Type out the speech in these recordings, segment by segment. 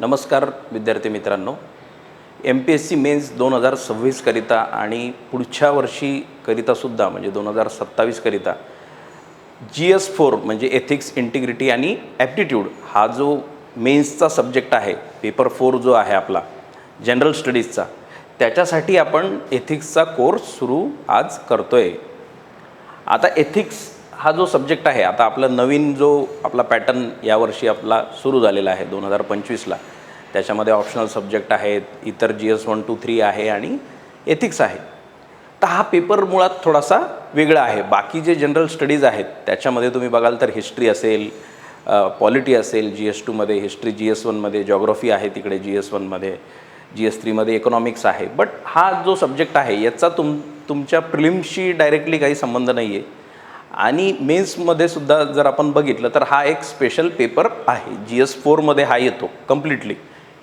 नमस्कार विद्यार्थी मित्रांनो, MPSC मेन्स 2026 करिता आणि पुढच्या वर्षीकरितासुद्धा म्हणजे 2027 करिता GS4 म्हणजे एथिक्स, इंटिग्रिटी आणि ॲप्टिट्यूड हा जो मेन्सचा सब्जेक्ट आहे, पेपर 4 जो आहे आपला जनरल स्टडीजचा, त्याच्यासाठी आपण एथिक्सचा कोर्स सुरू आज करतो आहे. आता एथिक्स हा जो सब्जेक्ट आहे, आता आपला नवीन जो आपला पॅटर्न यावर्षी आपला सुरू झालेला आहे 2025ला, त्याच्यामध्ये ऑप्शनल सब्जेक्ट आहेत, इतर GS1, 2, 3 आहे आणि एथिक्स आहे. तर हा पेपर मुळात थोडासा वेगळा आहे. बाकी जे जनरल स्टडीज आहेत त्याच्यामध्ये तुम्ही बघाल तर हिस्ट्री असेल, पॉलिटी असेल, GS2मध्ये हिस्ट्री, GS1मध्ये जॉग्रफी आहे, तिकडे GS1मध्ये, GS3मध्ये इकॉनॉमिक्स आहे. बट हा जो सब्जेक्ट आहे याचा तुमच्या प्रिलिम्सशी डायरेक्टली काही संबंध नाही आहे. आणि मेन्समध्ये सुद्धा जर आपण बघितलं तर हा एक स्पेशल पेपर आहे. GS4मध्ये हा येतो कम्प्लिटली.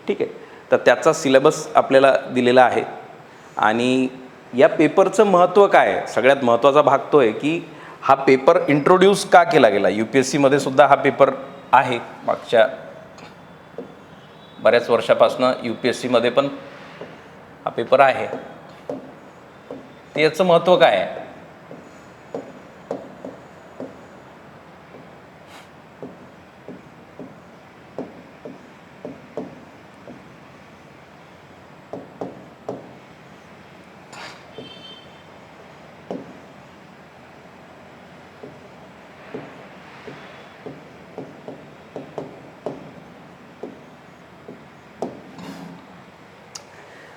ठीक आहे, तर त्याचा सिलेबस आपल्याला दिलेला आहे. आणि या पेपरचं महत्त्व काय आहे, सगळ्यात महत्त्वाचा भाग तो आहे की हा पेपर इंट्रोड्यूस का केला गेला. UPSCमध्ये सुद्धा हा पेपर आहे, मागच्या बऱ्याच वर्षापासून UPSCमध्ये पण हा पेपर आहे. तर याचं महत्त्व काय आहे.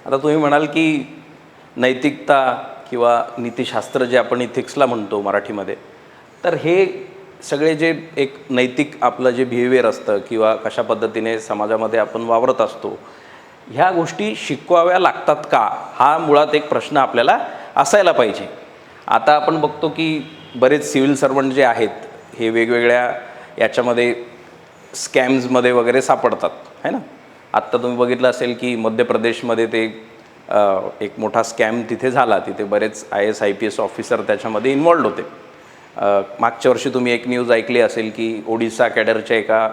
आता तुम्ही म्हणाल की नैतिकता किंवा नीतिशास्त्र जे आपण इथिक्सला म्हणतो मराठीमध्ये, तर हे सगळे जे एक नैतिक आपलं जे बिहेवियर असतं किंवा कशा पद्धतीने समाजामध्ये आपण वावरत असतो, ह्या गोष्टी शिकवाव्या लागतात का, हा मुळात एक प्रश्न आपल्याला असायला पाहिजे. आता आपण बघतो की बरेच सिव्हिल सर्वंट जे आहेत हे वेगवेगळ्या याच्यामध्ये स्कॅम्समध्ये वगैरे सापडतात, है ना. आत्ता तुम्ही बघितलं असेल की मध्य प्रदेशमध्ये ते एक मोठा स्कॅम तिथे झाला. तिथे बरेच IAS IPS ऑफिसर त्याच्यामध्ये इन्वॉल्ड होते. मागच्या वर्षी तुम्ही एक न्यूज ऐकली असेल की ओडिसा कॅडरच्या एका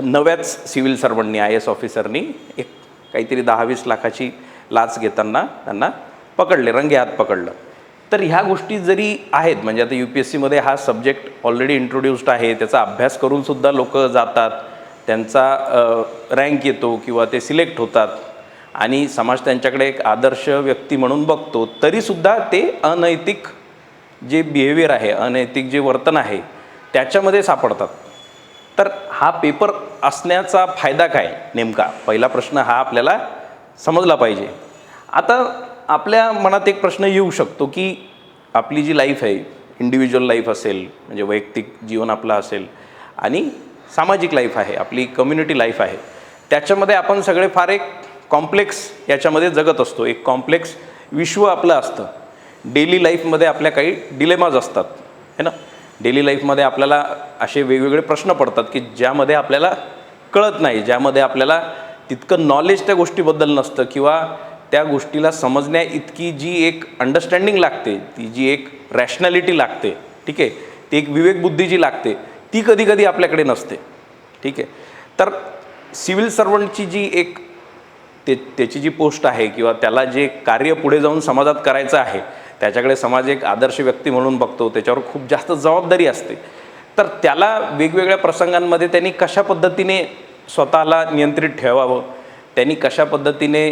नव्याच सिव्हिल सर्वंटनी, IAS ऑफिसरनी एक काहीतरी 10-20 लाखाची लाच घेताना त्यांना पकडले, रंगेहात पकडलं. तर ह्या गोष्टी जरी आहेत, म्हणजे आता UPSCमध्ये हा सब्जेक्ट ऑलरेडी इंट्रोड्यूस्ड आहे, त्याचा अभ्यास करूनसुद्धा लोक जातात, त्यांचा रँक येतो किंवा ते सिलेक्ट होतात आणि समाज त्यांच्याकडे एक आदर्श व्यक्ती म्हणून बघतो, तरीसुद्धा ते अनैतिक जे बिहेवियर आहे, अनैतिक जे वर्तन आहे त्याच्यामध्ये सापडतात. तर हा पेपर असण्याचा फायदा काय नेमका, पहिला प्रश्न हा आपल्याला समजला पाहिजे. आता आपल्या मनात एक प्रश्न येऊ शकतो की आपली जी लाईफ आहे, इंडिव्हिज्युअल लाईफ असेल म्हणजे वैयक्तिक जीवन आपलं असेल आणि सामाजिक लाईफ आहे, आपली कम्युनिटी लाईफ आहे, त्याच्यामध्ये आपण सगळे फार एक कॉम्प्लेक्स याच्यामध्ये जगत असतो. एक कॉम्प्लेक्स विश्व आपलं असतं. डेली लाईफमध्ये आपल्या काही डिलेमाज असतात, है ना. डेली लाईफमध्ये आपल्याला असे वेगवेगळे प्रश्न पडतात की ज्यामध्ये आपल्याला कळत नाही, ज्यामध्ये आपल्याला तितकं नॉलेज त्या गोष्टीबद्दल नसतं किंवा त्या गोष्टीला समजण्या इतकी जी एक अंडरस्टँडिंग लागते, ती जी एक रॅशनॅलिटी लागते, ठीक आहे, ती एक विवेकबुद्धी जी लागते, ती कधी कधी आपल्याकडे नसते. ठीक आहे, तर सिव्हिल सर्वंटची जी एक त्याची जी पोस्ट आहे किंवा त्याला जे कार्य पुढे जाऊन समाजात करायचं आहे, त्याच्याकडे समाज एक आदर्श व्यक्ती म्हणून बघतो, त्याच्यावर खूप जास्त जबाबदारी असते. तर त्याला वेगवेगळ्या प्रसंगांमध्ये त्यांनी कशा पद्धतीने स्वतःला नियंत्रित ठेवावं, त्यांनी कशा पद्धतीने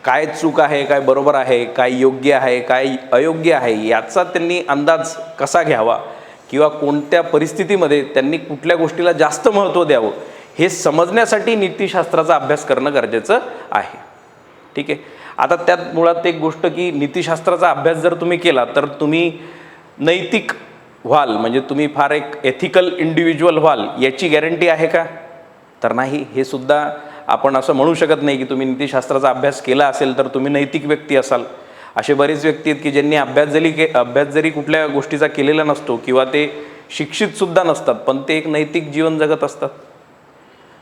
काय चूक आहे, काय बरोबर आहे, काय योग्य आहे, काय अयोग्य आहे, याचा त्यांनी अंदाज कसा घ्यावा किंवा कोणत्या परिस्थितीमध्ये त्यांनी कुठल्या गोष्टीला जास्त महत्त्व द्यावं, हे समजण्यासाठी नीतिशास्त्राचा अभ्यास करणं गरजेचं आहे. ठीक आहे, आता त्यात मुळात एक गोष्ट की नीतिशास्त्राचा अभ्यास जर तुम्ही केला तर तुम्ही नैतिक व्हाल, म्हणजे तुम्ही फार एक एथिकल इंडिव्हिज्युअल व्हाल, याची गॅरंटी आहे का, तर नाही. हे सुद्धा आपण असं म्हणू शकत नाही की तुम्ही नीतिशास्त्राचा अभ्यास केला असेल तर तुम्ही नैतिक व्यक्ती असाल. असे बरेच व्यक्ती आहेत की ज्यांनी अभ्यास जरी कुठल्या गोष्टीचा केलेला नसतो किंवा ते शिक्षितसुद्धा नसतात, पण ते एक नैतिक जीवन जगत असतात.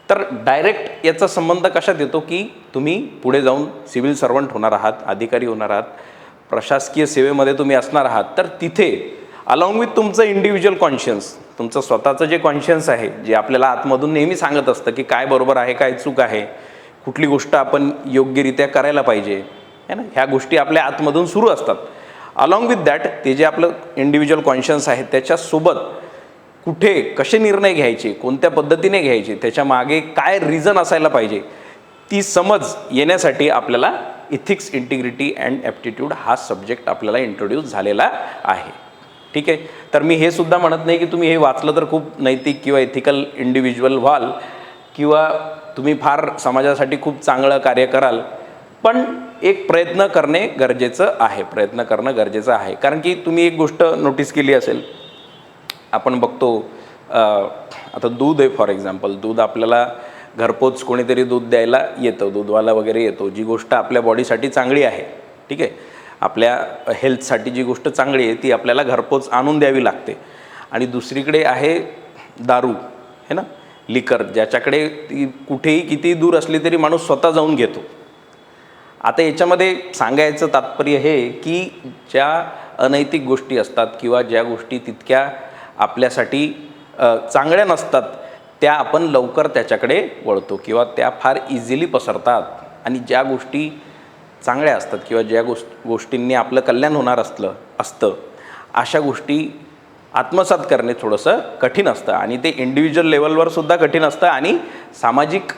तर डायरेक्ट याचा संबंध कशात येतो की तुम्ही पुढे जाऊन सिव्हिल सर्वंट होणार आहात, अधिकारी होणार आहात, प्रशासकीय सेवेमध्ये तुम्ही असणार आहात, तर तिथे अलॉंग विथ तुमचं इंडिव्हिज्युअल कॉन्शियन्स, तुमचं स्वतःचं जे कॉन्शियन्स आहे, जे आपल्याला आतमधून नेहमी सांगत असतं की काय बरोबर आहे, काय चूक आहे, कुठली गोष्ट आपण योग्यरित्या करायला पाहिजे है ना, ह्या गोष्टी आपल्या आतमधून सुरू असतात. अलॉंग विथ दॅट ते जे आपलं इंडिव्हिज्युअल कॉन्शियन्स आहे त्याच्यासोबत कुठे कसे निर्णय घ्यायचे, कोणत्या पद्धतीने घ्यायचे, त्याच्या मागे काय रिझन असायला पाहिजे, ती समज येण्यासाठी आपल्याला इथिक्स, इंटिग्रिटी अँड ॲप्टिट्यूड हा सब्जेक्ट आपल्याला इंट्रोड्यूस झालेला आहे. ठीक आहे. तर मी हे सुद्धा म्हणत नाही की तुम्ही हे वाचलं तर खूप नैतिक किंवा इथिकल इंडिव्हिज्युअल व्हाल किंवा तुम्ही फार समाजासाठी खूप चांगलं कार्य कराल, पण एक प्रयत्न करणे गरजेचं आहे, प्रयत्न करणं गरजेचं आहे. कारण की तुम्ही एक गोष्ट नोटीस केली असेल, आपण बघतो आता दूध आहे फॉर एक्झाम्पल, दूध आपल्याला घरपोच कोणीतरी दूध द्यायला येतं, दूधवाला वगैरे येतो, जी गोष्ट आपल्या बॉडीसाठी चांगली आहे, ठीक आहे, आपल्या हेल्थसाठी जी गोष्ट चांगली आहे ती आपल्याला घरपोच आणून द्यावी लागते. आणि दुसरीकडे आहे दारू, है ना, लिकर, ज्याच्याकडे ती कुठेही किती दूर असली तरी माणूस स्वतः जाऊन घेतो. आता याच्यामध्ये सांगायचं तात्पर्य हे की ज्या अनैतिक गोष्टी असतात किंवा ज्या गोष्टी तितक्या आपल्यासाठी चांगल्या नसतात त्या आपण लवकर त्याच्याकडे वळतो किंवा त्या फार इझिली पसरतात. आणि ज्या गोष्टी चांगल्या असतात किंवा ज्या गोष्टींनी आपलं कल्याण होणार असतं अशा गोष्टी आत्मसात करणे थोडंसं कठीण असतं. आणि ते इंडिव्हिज्युअल लेवलवर सुद्धा कठीण असतं. आणि सामाजिक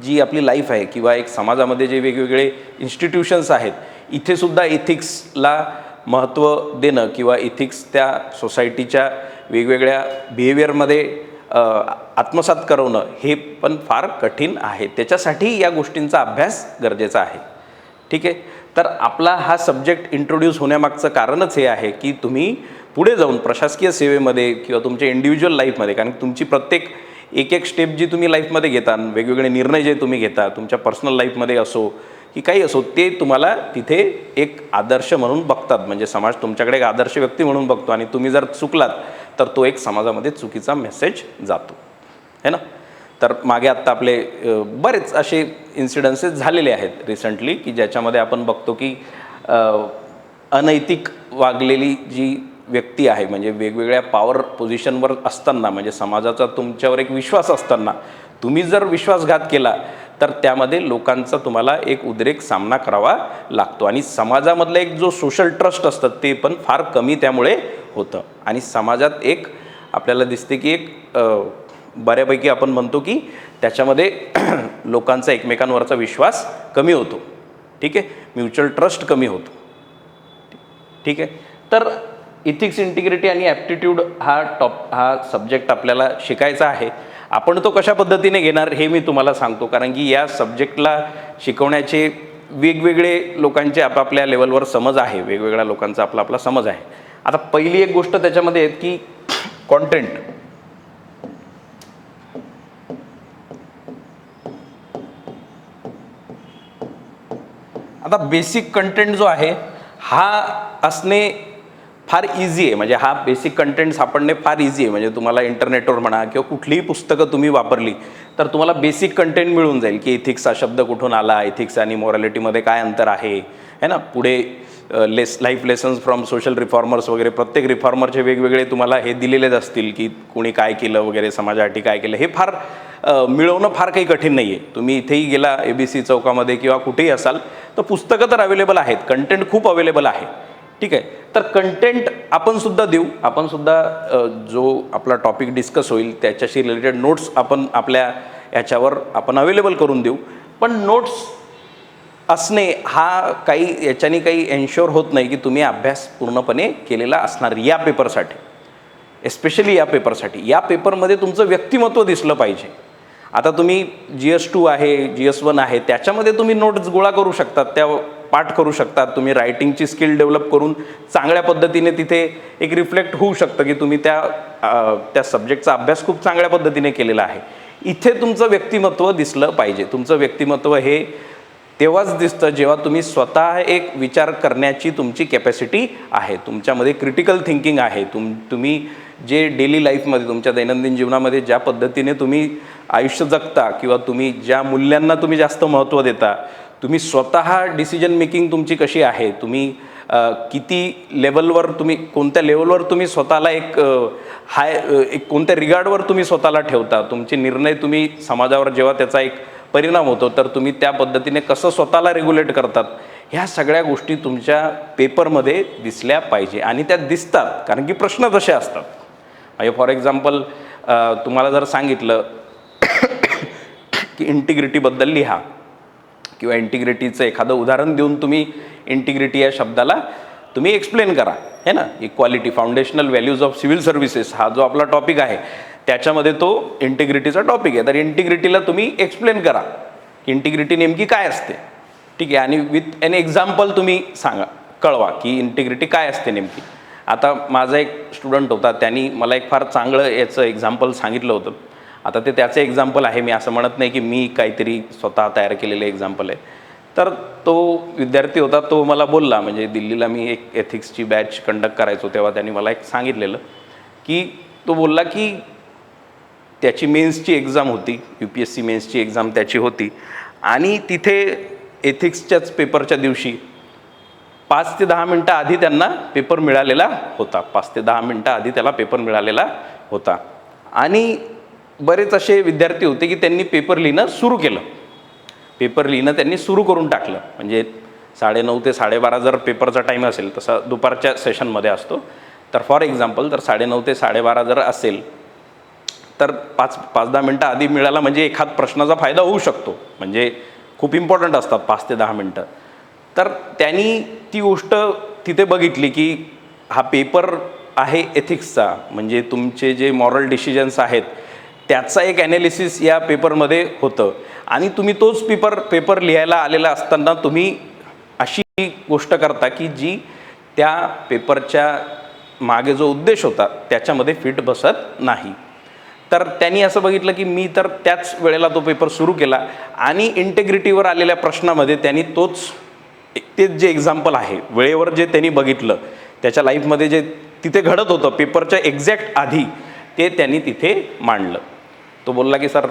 जी आपली लाईफ आहे किंवा एक समाजामध्ये जे वेगवेगळे इन्स्टिट्यूशन्स आहेत इथे सुद्धा इथिक्सला महत्त्व देणं किंवा इथिक्स त्या सोसायटीच्या वेगवेगळ्या बिहेवियरमध्ये आत्मसात करवणं हे पण फार कठीण आहे. त्याच्यासाठी या गोष्टींचा अभ्यास गरजेचा आहे. ठीक आहे. तर आपला हा सब्जेक्ट इंट्रोड्यूस होण्यामागचं कारणच हे आहे की तुम्ही पुढे जाऊन प्रशासकीय सेवेमध्ये किंवा तुमच्या इंडिव्हिज्युअल लाईफमध्ये, कारण तुमची प्रत्येक एक स्टेप जी तुम्ही लाईफमध्ये घेता, वेगवेगळे निर्णय जे तुम्ही घेता तुमच्या पर्सनल लाईफमध्ये असो की काही असो, ते तुम्हाला तिथे एक आदर्श म्हणून बघतात. म्हणजे समाज तुमच्याकडे एक आदर्श व्यक्ती म्हणून बघतो आणि तुम्ही जर चुकलात तर तो एक समाजामध्ये चुकीचा मेसेज जातो, है ना. तर मागे आत्ता आपले बरेच असे इन्सिडन्सेस झालेले आहेत रिसेंटली की ज्याच्यामध्ये आपण बघतो की अनैतिक वागलेली जी व्यक्ती आहे, म्हणजे वेगवेगळ्या पॉवर पोझिशनवर असताना, म्हणजे समाजाचा तुमच्यावर एक विश्वास असताना तुम्ही जर विश्वासघात केला तर त्यामध्ये लोकांचा तुम्हाला एक उद्रेक सामना करावा लागतो. आणि समाजामधलं एक जो सोशल ट्रस्ट असतं ते पण फार कमी त्यामुळे होतं. आणि समाजात एक आपल्याला दिसते की एक बऱ्यापैकी आपण म्हणतो की त्याच्यामध्ये लोकांचा एकमेकांवरचा विश्वास कमी होतो. ठीक आहे. म्युच्युअल ट्रस्ट कमी होतो. ठीक आहे. तर इथिक्स, इंटिग्रिटी आणि ॲप्टिट्यूड हा सब्जेक्ट आपल्याला शिकायचा आहे. आपण तो कशा पद्धतीने घेणार हे मी तुम्हाला सांगतो, कारण की या सब्जेक्टला शिकवण्याचे वेगवेगळे लोकांचे आपापल्या लेवलवर समज आहे, वेगवेगळ्या लोकांचा आपला समज आहे. आता पहिली एक गोष्ट त्याच्यामध्ये आहे की कॉन्टेंट. आता बेसिक कंटेंट जो आहे हा असणे फार इझी आहे. म्हणजे हा बेसिक कंटेंट सापडणे फार इझी आहे. म्हणजे तुम्हाला इंटरनेटवर म्हणा किंवा कुठलीही पुस्तकं तुम्ही वापरली तर तुम्हाला बेसिक कंटेंट मिळून जाईल की इथिक्स हा शब्द कुठून आला, इथिक्स आणि मॉरॅलिटीमध्ये काय अंतर आहे, है ना. पुढे life lessons from social reformers वगैरे, प्रत्येक रिफॉर्मरचे वेगवेगळे तुम्हाला हे दिलेलेच असतील की कोणी काय केलं वगैरे, समाजासाठी काय केलं. हे फार मिळवणं फार काही कठीण नाही आहे. तुम्ही इथेही गेला ABC चौकामध्ये किंवा कुठेही असाल तर पुस्तकं तर अवेलेबल आहेत, कंटेंट खूप अवेलेबल आहे. ठीक आहे. तर कंटेंट आपण सुद्धा देऊ. आपण सुद्धा जो आपला टॉपिक डिस्कस होईल त्याच्याशी रिलेटेड नोट्स आपण आपल्या याच्यावर आपण अवेलेबल करून देऊ. पण नोट्स असणे हा काही याच्याने काही एन्श्योर होत नाही की तुम्ही अभ्यास पूर्णपणे केलेला असणार या पेपरसाठी, एस्पेशली या पेपरसाठी. या पेपरमध्ये तुमचं व्यक्तिमत्व दिसलं पाहिजे. आता तुम्ही GS2 आहे, GS1 आहे, त्याच्यामध्ये तुम्ही नोट्स गोळा करू शकतात, त्या पाठ करू शकतात. तुम्ही रायटिंगची स्किल डेव्हलप करून चांगल्या पद्धतीने तिथे एक रिफ्लेक्ट होऊ शकतं की तुम्ही त्या सब्जेक्टचा अभ्यास खूप चांगल्या पद्धतीने केलेला आहे. इथे तुमचं व्यक्तिमत्व दिसलं पाहिजे. तुमचं व्यक्तिमत्व हे तेव्हाच दिसतं जेव्हा तुम्ही स्वतः एक विचार करण्याची तुमची कॅपॅसिटी आहे, तुमच्यामध्ये क्रिटिकल थिंकिंग आहे. तुम्ही जे डेली लाईफमध्ये तुमच्या दैनंदिन जीवनामध्ये ज्या पद्धतीने तुम्ही आयुष्य जगता किंवा तुम्ही ज्या मूल्यांना तुम्ही जास्त महत्त्व देता, तुम्ही स्वतः डिसिजन मेकिंग तुमची कशी आहे, तुम्ही किती लेवलवर कोणत्या लेवलवर तुम्ही स्वतःला एक कोणत्या रिगार्डवर तुम्ही स्वतःला ठेवता, तुमचे निर्णय तुम्ही समाजावर जेव्हा त्याचा एक परिणाम होतो, तर तुम्ही त्या पद्धतीने कसं स्वतःला रेग्युलेट करतात, ह्या सगळ्या गोष्टी तुमच्या पेपरमध्ये दिसल्या पाहिजे. आणि त्या दिसतात कारण की प्रश्न तसे असतात. म्हणजे फॉर एक्झाम्पल तुम्हाला जर सांगितलं की इंटिग्रिटीबद्दल लिहा किंवा इंटिग्रिटीचं एखादं उदाहरण देऊन तुम्ही इंटिग्रिटी या शब्दाला तुम्ही एक्सप्लेन करा, है ना. Equality, foundational values of civil services हा जो आपला टॉपिक आहे त्याच्यामध्ये तो इंटिग्रिटीचा टॉपिक आहे. तर इंटिग्रिटीला तुम्ही एक्सप्लेन करा, इंटिग्रिटी नेमकी काय असते, ठीक आहे. आणि विथ एन एक्झाम्पल तुम्ही सांगा, कळवा की इंटिग्रिटी काय असते नेमकी. आता माझा एक स्टुडंट होता, त्यांनी मला एक फार चांगलं याचं एक्झाम्पल सांगितलं होतं. आता ते त्याचं एक्झाम्पल आहे, मी असं म्हणत नाही की मी काहीतरी स्वतः तयार केलेलं एक्झाम्पल आहे. तर तो विद्यार्थी होता, तो मला बोलला, म्हणजे दिल्लीला मी एक एथिक्सची बॅच कंडक्ट करायचो तेव्हा त्यांनी मला एक सांगितलेलं की तो बोलला की त्याची मेन्सची एक्झाम होती, UPSC मेन्सची एक्झाम त्याची होती, आणि तिथे एथिक्सच्याच पेपरच्या दिवशी 5 ते 10 मिनटं आधी त्यांना पेपर मिळालेला होता. 5 ते 10 मिनटं आधी त्याला पेपर मिळालेला होता. आणि बरेच असे विद्यार्थी होते की त्यांनी पेपर लिहिणं सुरू केलं. पेपर लिहिणं त्यांनी सुरू करून टाकलं. म्हणजे 9:30 ते 12:30 जर पेपरचा टाईम असेल, तसा दुपारच्या सेशनमध्ये असतो, तर फॉर एक्झाम्पल जर 9:30 ते 12:30 जर असेल तर 5-10 मिनटं आधी मिळाला म्हणजे एखाद प्रश्नाचा फायदा होऊ शकतो. म्हणजे खूप इम्पॉर्टंट असतात 5 ते 10 मिनटं. तर त्यांनी ती गोष्ट तिथे बघितली की हा पेपर आहे एथिक्सचा, म्हणजे तुमचे जे मॉरल डिसिजन्स आहेत त्याचा एक ॲनालिसिस या पेपरमध्ये होतं. आणि तुम्ही तोच पेपर लिहायला आलेला असताना तुम्ही अशी गोष्ट करता की जी त्या पेपरच्या मागे जो उद्देश होता त्याच्यामध्ये फिट बसत नाही. तर त्यांनी असं बघितलं की मी तर त्याच वेळेला तो पेपर सुरू केला आणि इंटिग्रिटीवर आलेल्या प्रश्नामध्ये त्यांनी तेच जे एक्झाम्पल आहे वेळेवर जे त्यांनी बघितलं त्याच्या लाईफमध्ये जे तिथे घडत होतं पेपरच्या एक्झॅक्ट आधी, ते त्यांनी तिथे मांडलं. तो बोलला की सर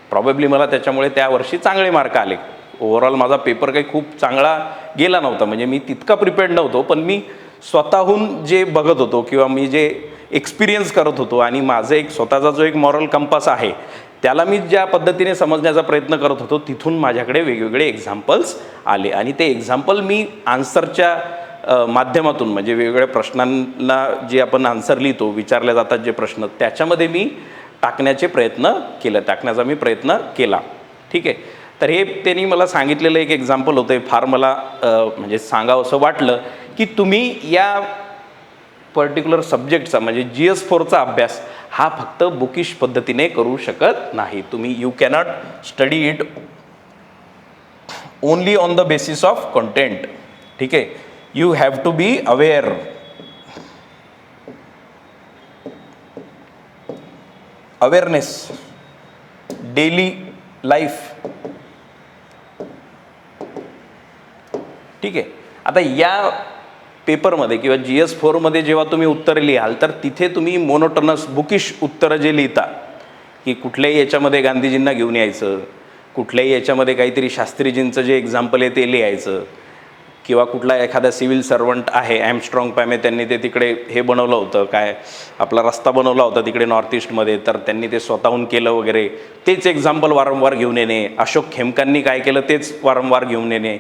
प्रॉबेबली मला त्याच्यामुळे त्या वर्षी चांगले मार्क आले. ओव्हरऑल माझा पेपर काही खूप चांगला गेला नव्हता, म्हणजे मी तितका प्रिपेअर्ड नव्हतो, पण मी स्वतःहून जे बघत होतो किंवा मी जे एक्सपिरियन्स करत होतो आणि माझं एक स्वतःचा जो एक मॉरल कंपास आहे त्याला मी ज्या पद्धतीने समजण्याचा प्रयत्न करत होतो तिथून माझ्याकडे वेगवेगळे एक्झाम्पल्स आले. आणि ते एक्झाम्पल मी आन्सरच्या माध्यमातून, म्हणजे वेगवेगळ्या प्रश्नांना जे आपण आन्सर लिहितो, विचारले जातात जे प्रश्न, त्याच्यामध्ये मी टाकण्याचा मी प्रयत्न केला. ठीक आहे. तर हे त्यांनी मला सांगितलेलं एक एक्झाम्पल होतं, फार मला म्हणजे सांगावं असं वाटलं की तुम्ही या पर्टिक्युलर सब्जेक्टचा म्हणजे GS4चा अभ्यास हा फक्त बुकिश पद्धतीने करू शकत नाही. तुम्ही you cannot study it only on the basis of content. ठीक आहे. You have to be aware. Awareness, daily life. ठीक आहे. आता या पेपरमध्ये किंवा GS4मध्ये जेव्हा तुम्ही उत्तरं लिहाल तर तिथे तुम्ही मोनोटोनस बुकिश उत्तरं जे लिहिता की कुठल्याही याच्यामध्ये गांधीजींना घेऊन यायचं, कुठल्याही याच्यामध्ये काहीतरी शास्त्रीजींचं जे एक्झाम्पल आहे ते लिहायचं, किंवा कुठला एखादा सिव्हिल सर्वंट आहे ॲमस्ट्रॉंग पॅमे, त्यांनी ते तिकडे हे बनवलं होतं, काय आपला रस्ता बनवला होता तिकडे नॉर्थ ईस्टमध्ये, तर त्यांनी ते स्वतःहून केलं वगैरे, तेच एक्झाम्पल वारंवार घेऊन येणे. अशोक खेमकांनी काय केलं तेच वारंवार घेऊन येणे,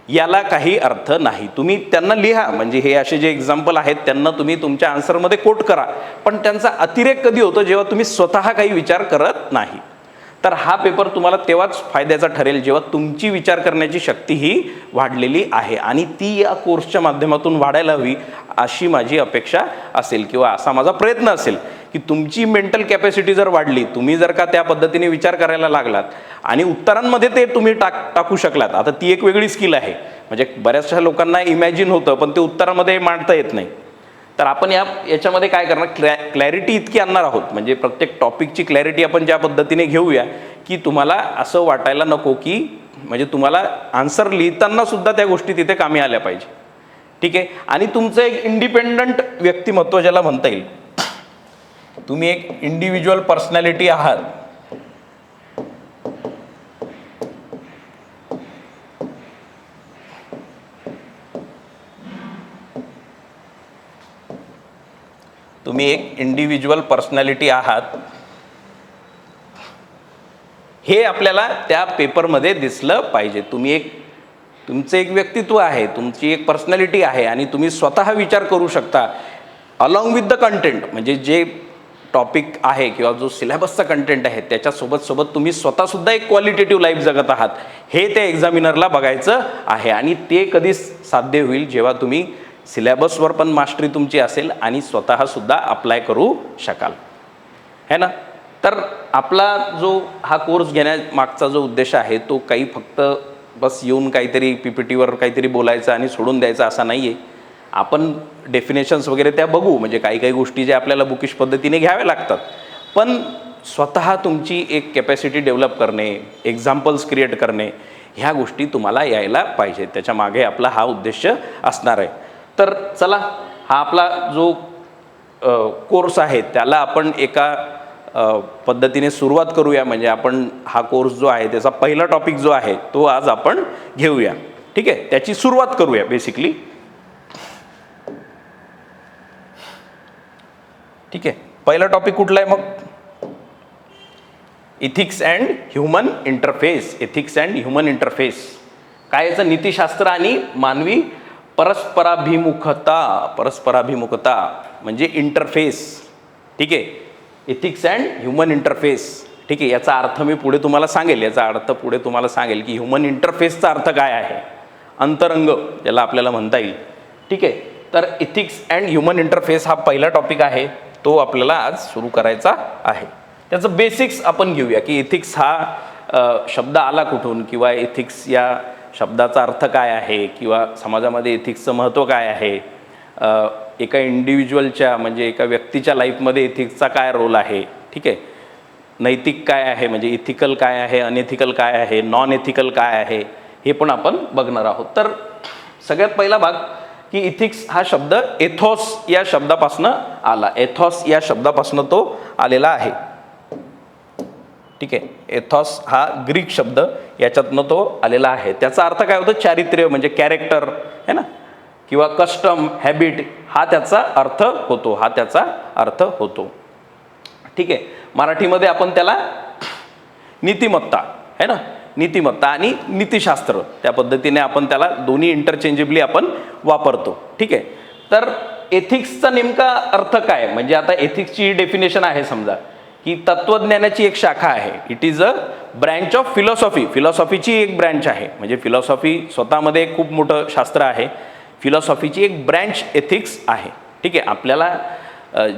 याला काही अर्थ नाही. तुम्ही त्यांना लिहा, म्हणजे हे असे जे एक्झाम्पल आहेत त्यांना तुम्ही तुमच्या आन्सरमध्ये कोट करा, पण त्यांचा अतिरेक कधी होतो जेव्हा तुम्ही स्वतः काही विचार करत नाही. तर हा पेपर तुम्हाला तेव्हाच फायद्याचा ठरेल जेव्हा तुमची विचार करण्याची शक्ती ही वाढलेली आहे, आणि ती या कोर्सच्या माध्यमातून वाढायला हवी अशी माझी अपेक्षा असेल किंवा असा माझा प्रयत्न असेल की तुमची मेंटल कॅपॅसिटी जर वाढली, तुम्ही जर का त्या पद्धतीने विचार करायला लागलात आणि उत्तरांमध्ये ते तुम्ही टाकू शकलात. आता ती एक वेगळी स्किल आहे, म्हणजे बऱ्याचशा लोकांना इमॅजिन होतं पण ते उत्तरामध्ये मांडता येत नाही. तर आपण याच्यामध्ये काय करणार, क्लॅरिटी इतकी आणणार आहोत, म्हणजे प्रत्येक टॉपिकची क्लॅरिटी आपण ज्या पद्धतीने घेऊया की तुम्हाला असं वाटायला नको की म्हणजे तुम्हाला आन्सर लिहिताना सुद्धा त्या गोष्टी तिथे कामी आल्या पाहिजे. ठीक आहे. आणि तुमचं एक इंडिपेंडंट व्यक्तिमत्व ज्याला म्हणता येईल, तुम्ही एक इंडिव्हिज्युअल पर्सनॅलिटी आहात. तुम्ही एक इंडिव्हिज्युअल पर्सनॅलिटी आहात हे आपल्याला त्या पेपरमध्ये दिसलं पाहिजे. तुमचं एक व्यक्तित्व आहे, तुमची एक पर्सनॅलिटी आहे आणि तुम्ही स्वतः विचार करू शकता अलॉंग विथ द कंटेंट, म्हणजे जे टॉपिक आहे किंवा जो सिलेबसचा कंटेंट आहे त्याच्यासोबत तुम्ही स्वतःसुद्धा एक क्वालिटेटिव्ह लाईफ जगत आहात, हे त्या एक्झामिनरला बघायचं आहे. आणि ते कधी साध्य होईल जेव्हा तुम्ही सिलेबसवर पण मास्टरी तुमची असेल आणि स्वतःसुद्धा अप्लाय करू शकाल, है ना. तर आपला जो हा कोर्स घेण्यामागचा जो उद्देश आहे तो काही फक्त बस येऊन काहीतरी PPTवर काहीतरी बोलायचं आणि सोडून द्यायचं असा नाही आहे. आपण डेफिनेशन्स वगैरे त्या बघू, म्हणजे काही काही गोष्टी ज्या आपल्याला बुकिश पद्धतीने घ्याव्या लागतात, पण स्वतः तुमची एक कॅपॅसिटी डेव्हलप करणे, एक्झाम्पल्स क्रिएट करणे, ह्या गोष्टी तुम्हाला यायला पाहिजे. त्याच्या मागे आपला हा उद्देश असणार आहे. तर चला, हा आपला जो कोर्स आहे त्याला आपण एका पद्धतीने सुरुवात करूया. म्हणजे आपण हा कोर्स जो आहे त्याचा पहिला टॉपिक जो आहे तो आज आपण घेऊया. ठीक आहे, त्याची सुरुवात करूया बेसिकली. ठीक आहे, पहिला टॉपिक कुठला आहे मग? Ethics and human interface. Ethics and human interface काय याचं? नीतिशास्त्र आणि मानवी परस्पराभिमुखता म्हणजे इंटरफेस. ठीक आहे, इथिक्स अँड ह्युमन इंटरफेस. ठीक आहे, याचा अर्थ मी पुढे तुम्हाला सांगेल. की ह्युमन इंटरफेसचा अर्थ काय आहे, अंतरंग ज्याला आपल्याला म्हणता येईल. ठीक आहे, तर इथिक्स अँड ह्युमन इंटरफेस हा पहिला टॉपिक आहे, तो आपल्याला आज सुरू करायचा आहे. त्याचं बेसिक्स आपण घेऊया की इथिक्स हा शब्द आला कुठून, किंवा इथिक्स या शब्दाचा अर्थ काय आहे, किंवा समाजामध्ये इथिक्सचं महत्त्व काय आहे, एका इंडिव्हिज्युअलच्या म्हणजे एका व्यक्तीच्या लाईफमध्ये इथिक्सचा काय रोल आहे. ठीक आहे, नैतिक काय आहे, म्हणजे इथिकल काय आहे, अनएथिकल काय आहे, नॉन एथिकल काय आहे, हे पण आपण बघणार आहोत. तर सगळ्यात पहिला भाग की इथिक्स हा शब्द एथॉस या शब्दापासनं आला. एथॉस या शब्दापासनं तो आलेला आहे. ठीक आहे, एथॉस हा ग्रीक शब्द, याच्यातनं तो आलेला आहे. त्याचा अर्थ काय होतो? चारित्र्य म्हणजे कॅरेक्टर, है ना, किंवा कस्टम, हॅबिट, हा त्याचा अर्थ होतो. ठीक आहे, मराठीमध्ये आपण त्याला नीतिमत्ता, है ना, नीतिमत्ता आणि नीतिशास्त्र त्या पद्धतीने आपण त्याला दोन्ही इंटरचेंजेबली आपण वापरतो. ठीक आहे, तर एथिक्सचा नेमका अर्थ काय? म्हणजे आता एथिक्सची डेफिनेशन आहे समजा की तत्त्वज्ञानाची एक शाखा आहे. It is a branch of philosophy. फिलॉसॉफीची एक ब्रँच आहे, म्हणजे फिलॉसॉफी स्वतःमध्ये एक खूप मोठं शास्त्र आहे. फिलॉसॉफीची एक ब्रँच एथिक्स आहे. ठीक आहे, आपल्याला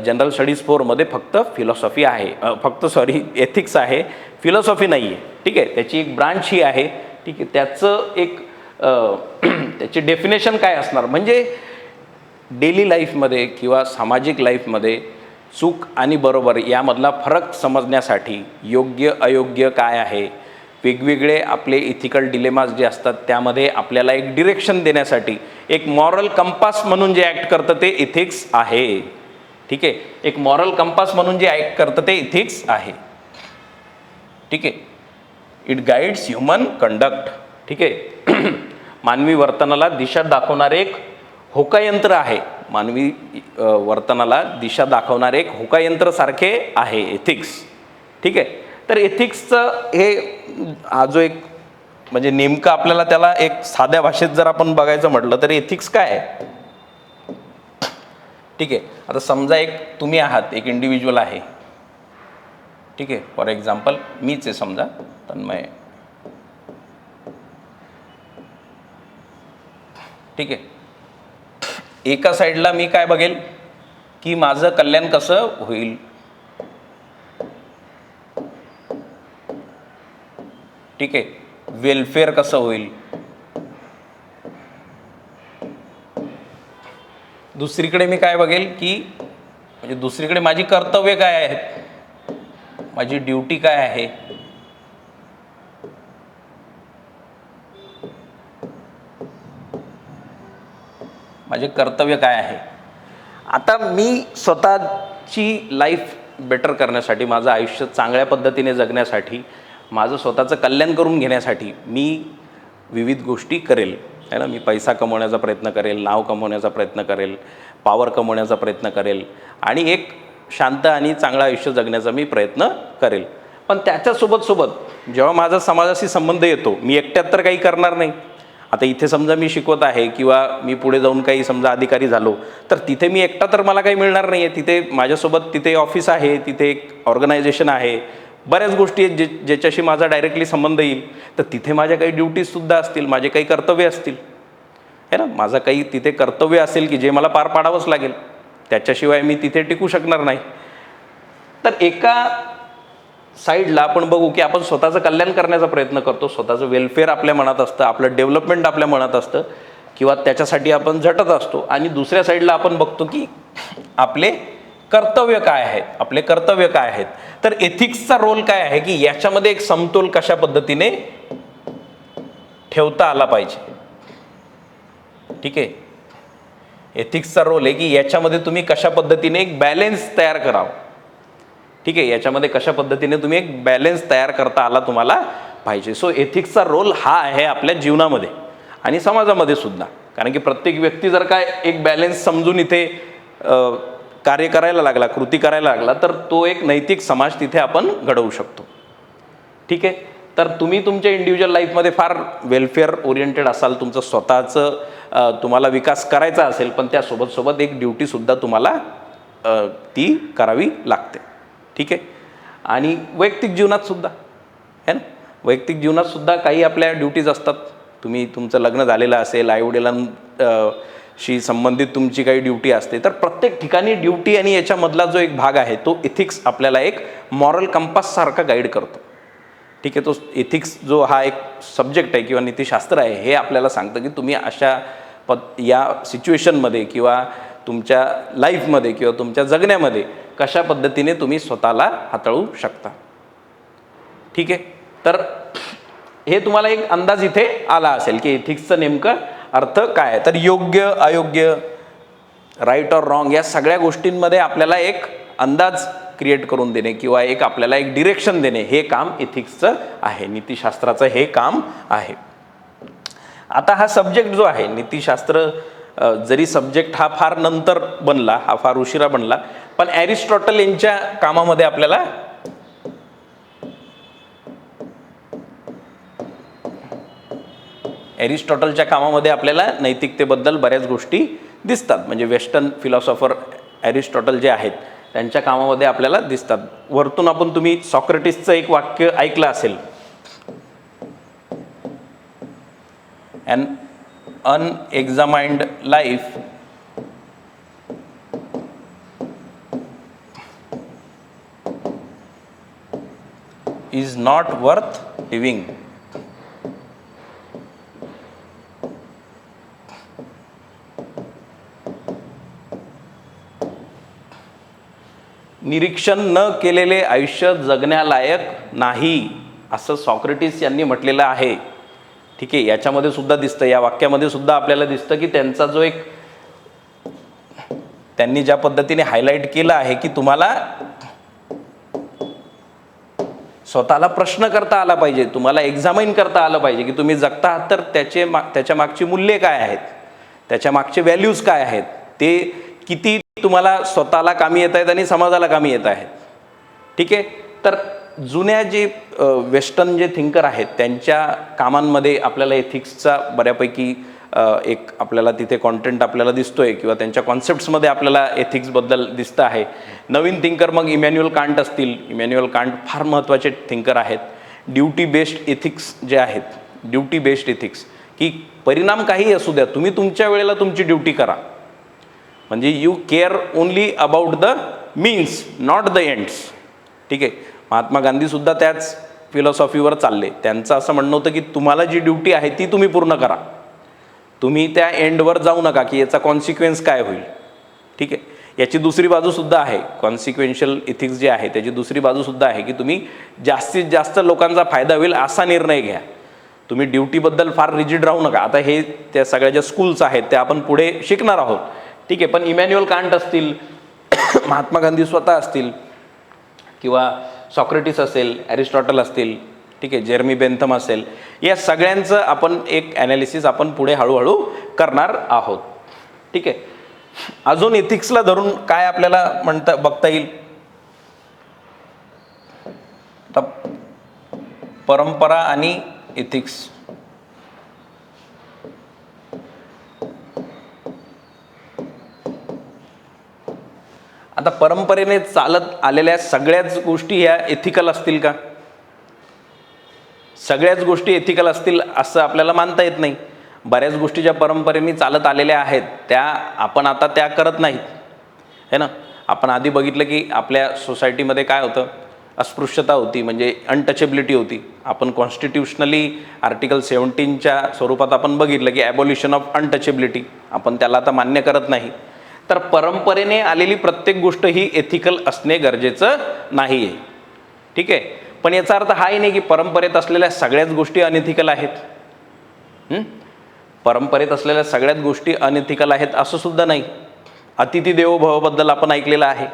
जनरल स्टडीज 4मध्ये फक्त फिलॉसॉफी आहे, एथिक्स आहे, फिलॉसॉफी नाही आहे. ठीक आहे, त्याची एक ब्रांच ही आहे. ठीक आहे, त्याचं एक त्याची डेफिनेशन काय असणार, म्हणजे डेली लाईफमध्ये किंवा सामाजिक लाईफमध्ये चूक आणि बरोबर यामधला फरक समजण्यासाठी योग्य अयोग्य काय आहे, वेगवेगळे आपले इथिकल डिलेमाज जे असतात त्यामध्ये आपल्याला एक डिरेक्शन देण्यासाठी एक मॉरल कंपास म्हणून जे ॲक्ट करतं ते इथिक्स आहे. ठीक आहे, एक मॉरल कंपास म्हणून जे ॲक्ट करतं ते इथिक्स आहे. ठीक आहे, इट गाईड्स ह्युमन कंडक्ट. ठीक आहे, मानवी वर्तनाला दिशा दाखवणारे एक होकायंत्र आहे. मानवी वर्तनाला दिशा दाखवणारे एक होकायंत्र सारखे आहे एथिक्स. ठीक आहे, तर एथिक्सचं हे हा जो एक म्हणजे नेमकं आपल्याला त्याला एक साध्या भाषेत जर आपण बघायचं म्हटलं तर एथिक्स काय आहे. ठीक आहे, आता समजा एक तुम्ही आहात, एक इंडिव्हिज्युअल आहे. ठीक आहे, फॉर एक्झाम्पल मीच आहे समजा, तन्मय. ठीक आहे, एका साईडला मी काय बघेल की माझं कल्याण कसं होईल. ठीक आहे, वेलफेअर कसं होईल. दुसरीकडे मी काय बघेल की म्हणजे दुसरीकडे माझी कर्तव्य काय आहेत, माझी ड्युटी काय आहे. माझे कर्तव्य काय आहे. आता मी स्वतःची लाईफ बेटर करण्यासाठी, माझं आयुष्य चांगल्या पद्धतीने जगण्यासाठी, माझं स्वतःचं कल्याण करून घेण्यासाठी मी विविध गोष्टी करेल, है ना. मी पैसा कमवण्याचा प्रयत्न करेल, नाव कमवण्याचा प्रयत्न करेल, पॉवर कमवण्याचा प्रयत्न करेल आणि एक शांत आणि चांगलं आयुष्य जगण्याचा मी प्रयत्न करेल. पण त्याच्यासोबत सोबत जेव्हा माझा समाजाशी संबंध येतो, मी एकट्यात तर काही करणार नाही. आता इथे समजा मी शिकवत आहे किंवा मी पुढे जाऊन काही समजा अधिकारी झालो, तर तिथे मी एकटा तर मला काही मिळणार नाही आहे. तिथे माझ्यासोबत तिथे ऑफिस आहे, तिथे एक ऑर्गनायझेशन आहे, बऱ्याच गोष्टी आहेत ज्याच्याशी माझा डायरेक्टली संबंध येईल. तर तिथे माझ्या काही ड्युटीजसुद्धा असतील, माझे काही कर्तव्य असतील, है ना. माझं काही तिथे कर्तव्य असेल की जे मला पार पाडावंच लागेल, त्याच्याशिवाय मी तिथे टिकू शकणार नाही. तर एका साईडला आपण बघू की आपण स्वतःचं कल्याण करण्याचा प्रयत्न करतो, स्वतःचं वेलफेअर आपल्या मनात असतं, आपलं डेव्हलपमेंट आपल्या मनात असतं किंवा त्याच्यासाठी आपण झटत असतो. आणि दुसऱ्या साईडला आपण बघतो की आपले कर्तव्य काय आहेत, आपले कर्तव्य काय आहेत. तर एथिक्सचा रोल काय आहे की याच्यामध्ये एक समतोल कशा पद्धतीने ठेवता आला पाहिजे. ठीक आहे, एथिक्सचा रोल आहे की याच्यामध्ये तुम्ही कशा पद्धतीने एक बॅलेन्स तयार करावं. ठीक आहे, याच्यामध्ये कशा पद्धतीने तुम्ही एक बॅलेन्स तयार करता आला तुम्हाला पाहिजे. सो एथिक्सचा रोल हा आहे आपल्या जीवनामध्ये आणि समाजामध्ये सुद्धा. कारण की प्रत्येक व्यक्ती जर काय एक बॅलेन्स समजून इथे कार्य करायला लागला, कृती करायला लागला, तर तो एक नैतिक समाज तिथे आपण घडवू शकतो. ठीक आहे, तर तुम्ही तुमच्या इंडिव्हिज्युअल लाईफमध्ये फार वेलफेअर ओरिएंटेड असाल, तुमचं स्वतःचं तुम्हाला विकास करायचा असेल, पण त्यासोबत एक ड्युटीसुद्धा तुम्हाला ती करावी लागते. ठीक आहे, आणि वैयक्तिक जीवनातसुद्धा है ना, वैयक्तिक जीवनातसुद्धा काही आपल्या ड्युटीज असतात. तुम्ही तुमचं लग्न झालेलं असेल, आईवडिलांशी संबंधित तुमची काही ड्युटी असते, तर प्रत्येक ठिकाणी ड्युटी आणि याच्यामधला जो एक भाग आहे तो एथिक्स आपल्याला एक मॉरल कंपाससारखा गाईड करतो. ठीक आहे, तो एथिक्स जो हा एक सब्जेक्ट आहे किंवा नीतिशास्त्र आहे, हे आपल्याला सांगतं की तुम्ही अशा या सिच्युएशनमध्ये किंवा तुमच्या लाईफमध्ये किंवा तुमच्या जगण्यामध्ये कशा पद्धतीने तुम्ही स्वतःला हाताळू शकता. ठीक आहे, तर हे तुम्हाला एक अंदाज इथे आला असेल की एथिक्सचं नेमकं अर्थ काय आहे. तर योग्य अयोग्य, राईट ऑर रॉंग, या सगळ्या गोष्टींमध्ये आपल्याला एक अंदाज क्रिएट करून देणे किंवा एक आपल्याला एक डिरेक्शन देणे, हे काम एथिक्सचं आहे, नीतिशास्त्राचं हे काम आहे. आता हा सब्जेक्ट जो आहे नीतिशास्त्र, जरी सब्जेक्ट हा फार नंतर बनला, हा फार उशिरा बनला, पण ॲरिस्टॉटल यांच्या कामामध्ये आपल्याला ॲरिस्टॉटलच्या कामामध्ये आपल्याला नैतिकतेबद्दल बऱ्याच गोष्टी दिसतात. म्हणजे वेस्टर्न फिलॉसॉफर ॲरिस्टॉटल जे आहेत त्यांच्या कामामध्ये आपल्याला दिसतात. वरतून आपण तुम्ही सॉक्रेटिसचं एक वाक्य ऐकलं असेल, an unexamined life is not worth living. निरीक्षण न केलेले आयुष्य जगण्यालायक नाही, असं सॉक्रेटिस यांनी म्हटलेलं आहे. ठीक आहे, याच्यामध्ये सुद्धा दिसतं, या वाक्यामध्ये सुद्धा आपल्याला दिसतं की त्यांचा जो एक त्यांनी ज्या पद्धतीने हायलाईट केलं आहे की तुम्हाला स्वतःला प्रश्न करता आला पाहिजे, तुम्हाला एक्झामाइन करता आलं पाहिजे की तुम्ही जगता आहात तर त्याच्या मागची मूल्ये काय आहेत, त्याच्या मागचे व्हॅल्यूज काय आहेत, ते किती तुम्हाला स्वतःला कामी येत आहेत आणि समाजाला कामी येत आहेत. ठीक आहे, तर जुन्या जे वेस्टर्न जे थिंकर आहेत त्यांच्या कामांमध्ये आपल्याला एथिक्सचा बऱ्यापैकी एक आपल्याला तिथे कॉन्टेंट आपल्याला दिसतोय किंवा त्यांच्या कॉन्सेप्ट्समध्ये आपल्याला एथिक्सबद्दल दिसतं आहे. नवीन थिंकर मग इमॅन्युअल कांट असतील, इमॅन्युअल कांट फार महत्त्वाचे थिंकर आहेत. ड्युटी बेस्ड एथिक्स जे आहेत, ड्युटी बेस्ड एथिक्स, की परिणाम काही असू द्या, तुम्ही तुमच्या वेळेला तुमची ड्युटी करा. म्हणजे you care only about the means not the ends. ठीक आहे, महात्मा गांधीसुद्धा त्याच फिलॉसॉफीवर चालले. त्यांचं असं म्हणणं होतं की तुम्हाला जी ड्युटी आहे ती तुम्ही पूर्ण करा, तुम्ही त्या एंडवर जाऊ नका की याचा कॉन्सिक्वेन्स काय होईल. ठीक आहे, याची दुसरी बाजूसुद्धा आहे, कॉन्सिक्वेन्शियल एथिक्स जे आहे त्याची दुसरी बाजूसुद्धा आहे की तुम्ही जास्तीत जास्त लोकांचा फायदा होईल असा निर्णय घ्या. तुम्ही ड्युटीबद्दल फार रिजिड राहू नका. आता हे त्या सगळ्या ज्या स्कूल्स आहेत त्या आपण पुढे शिकणार आहोत. ठीक आहे, पण इमॅन्युअल कांट असतील, महात्मा गांधी स्वतः असतील किंवा सॉक्रेटिस असेल, ॲरिस्टॉटल असतील, ठीक आहे, जेरमी बेंथम असेल, या सगळ्यांचं आपण एक ॲनालिसिस आपण पुढे हळूहळू करणार आहोत. ठीक आहे, अजून एथिक्सला धरून काय आपल्याला बघता येईल. आता परंपरा आणि एथिक्स, आता परंपरेने चालत आलेल्या सगळ्याच गोष्टी ह्या एथिकल असतील का? सगळ्याच गोष्टी एथिकल असतील असं आपल्याला मानता येत नाही. बऱ्याच गोष्टी ज्या परंपरेने चालत आलेल्या आहेत त्या आपण आता त्या करत नाहीत, है ना. आपण आधी बघितलं की आपल्या सोसायटीमध्ये काय होतं, अस्पृश्यता होती, म्हणजे अनटचेबिलिटी होती. आपण कॉन्स्टिट्युशनली आर्टिकल 17च्या स्वरूपात आपण बघितलं की ॲबॉल्युशन ऑफ अनटचेबिलिटी, आपण त्याला आता मान्य करत नाही. तर परंपरेने आलेली प्रत्येक गोष्ट ही एथिकल असणे गरजेचं नाही आहे, ठीक आहे. पण याचा अर्थ हाही नाही की परंपरेत असलेल्या सगळ्याच गोष्टी अनएथिकल आहेत. परंपरेत असलेल्या सगळ्याच गोष्टी अनएथिकल आहेत असं सुद्धा नाही. अतिथी देवो भवबद्दल आपण ऐकलेलं आहे.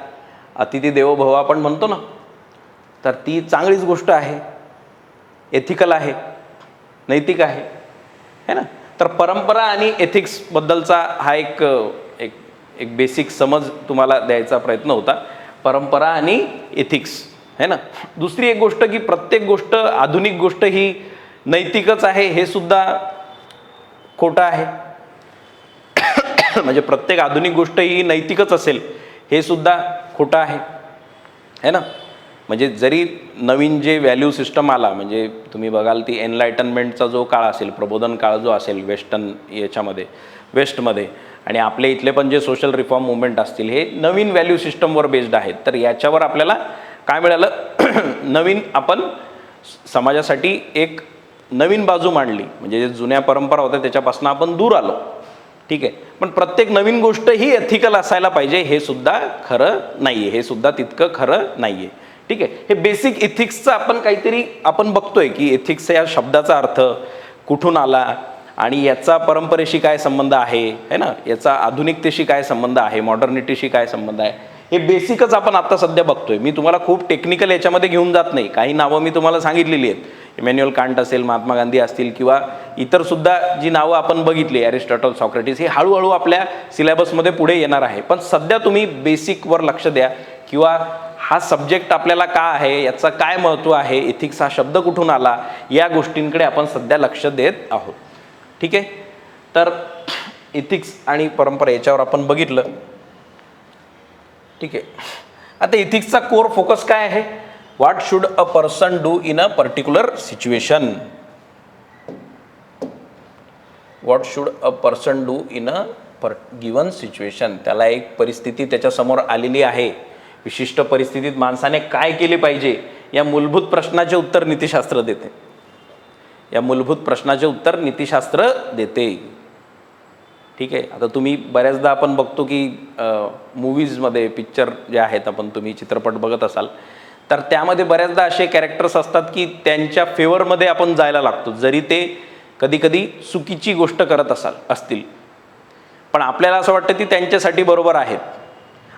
अतिथी देवो भव आपण म्हणतो ना, तर ती चांगलीच गोष्ट आहे, एथिकल आहे, नैतिक आहे, है ना. तर परंपरा आणि एथिक्सबद्दलचा हा एक एक एक बेसिक समज तुम्हाला द्यायचा प्रयत्न होता, परंपरा आणि एथिक्स, है ना. दुसरी एक गोष्ट की प्रत्येक गोष्ट, आधुनिक गोष्ट ही नैतिकच आहे हे सुद्धा खोटं आहे. म्हणजे प्रत्येक आधुनिक गोष्ट ही नैतिकच असेल हे सुद्धा खोटं आहे, है ना. म्हणजे जरी नवीन जे व्हॅल्यू सिस्टम आला, म्हणजे तुम्ही बघाल ती एनलायटनमेंटचा जो काळ असेल, प्रबोधन काळ जो असेल वेस्टर्न याच्यामध्ये, वेस्टमध्ये, आणि आपल्या इथले पण जे सोशल रिफॉर्म मुवमेंट असतील हे नवीन व्हॅल्यू सिस्टमवर बेस्ड आहेत. तर याच्यावर आपल्याला काय मिळालं, नवीन आपण समाजासाठी एक नवीन बाजू मांडली. म्हणजे जे जुन्या परंपरा होत्या त्याच्यापासून आपण दूर आलो, ठीक आहे. पण प्रत्येक नवीन गोष्ट ही एथिकल असायला पाहिजे हे सुद्धा खरं नाही आहे, हे सुद्धा तितकं खरं नाही आहे, ठीक आहे. हे बेसिक एथिक्सचं आपण काहीतरी आपण बघतोय की एथिक्स या शब्दाचा अर्थ कुठून आला आणि याचा परंपरेशी काय संबंध आहे, है ना, याचा आधुनिकतेशी काय संबंध आहे, मॉडर्निटीशी काय संबंध आहे, हे बेसिकच आपण आता सध्या बघतोय. मी तुम्हाला खूप टेक्निकल याच्यामध्ये घेऊन जात नाही. काही नावं मी तुम्हाला सांगितलेली आहेत, इमॅन्युअल कांट असेल, महात्मा गांधी असतील, किंवा इतर सुद्धा जी नावं आपण बघितली, ॲरिस्टॉटल, सॉक्रेटिस, हे हळूहळू आपल्या सिलेबसमध्ये पुढे येणार आहे. पण सध्या तुम्ही बेसिकवर लक्ष द्या, किंवा हा सब्जेक्ट आपल्याला का आहे, याचं काय महत्त्व आहे, एथिक्स हा शब्द कुठून आला, या गोष्टींकडे आपण सध्या लक्ष देत आहोत, ठीक आहे. तर एथिक्स आणि परंपरा याच्यावर आपण बघितलं, ठीक आहे. आता एथिक्सचा कोर फोकस काय आहे, what should a person do in a particular situation, what should a person do in a given situation. त्याला एक परिस्थिती त्याच्यासमोर आलेली आहे, विशिष्ट परिस्थितीत माणसाने काय केले पाहिजे, या मूलभूत प्रश्नाचे उत्तर नीतिशास्त्र देते. या मूलभूत प्रश्नाचे उत्तर नीतिशास्त्र देते, ठीक आहे. आता तुम्ही बऱ्याचदा आपण बघतो की मूव्हीजमध्ये, पिक्चर जे आहेत, आपण तुम्ही चित्रपट बघत असाल तर त्यामध्ये बऱ्याचदा असे कॅरेक्टर्स असतात की त्यांच्या फेवरमध्ये आपण जायला लागतो, जरी ते कधी कधी चुकीची गोष्ट करत असतील, पण आपल्याला असं वाटतं ती त्यांच्यासाठी बरोबर आहेत.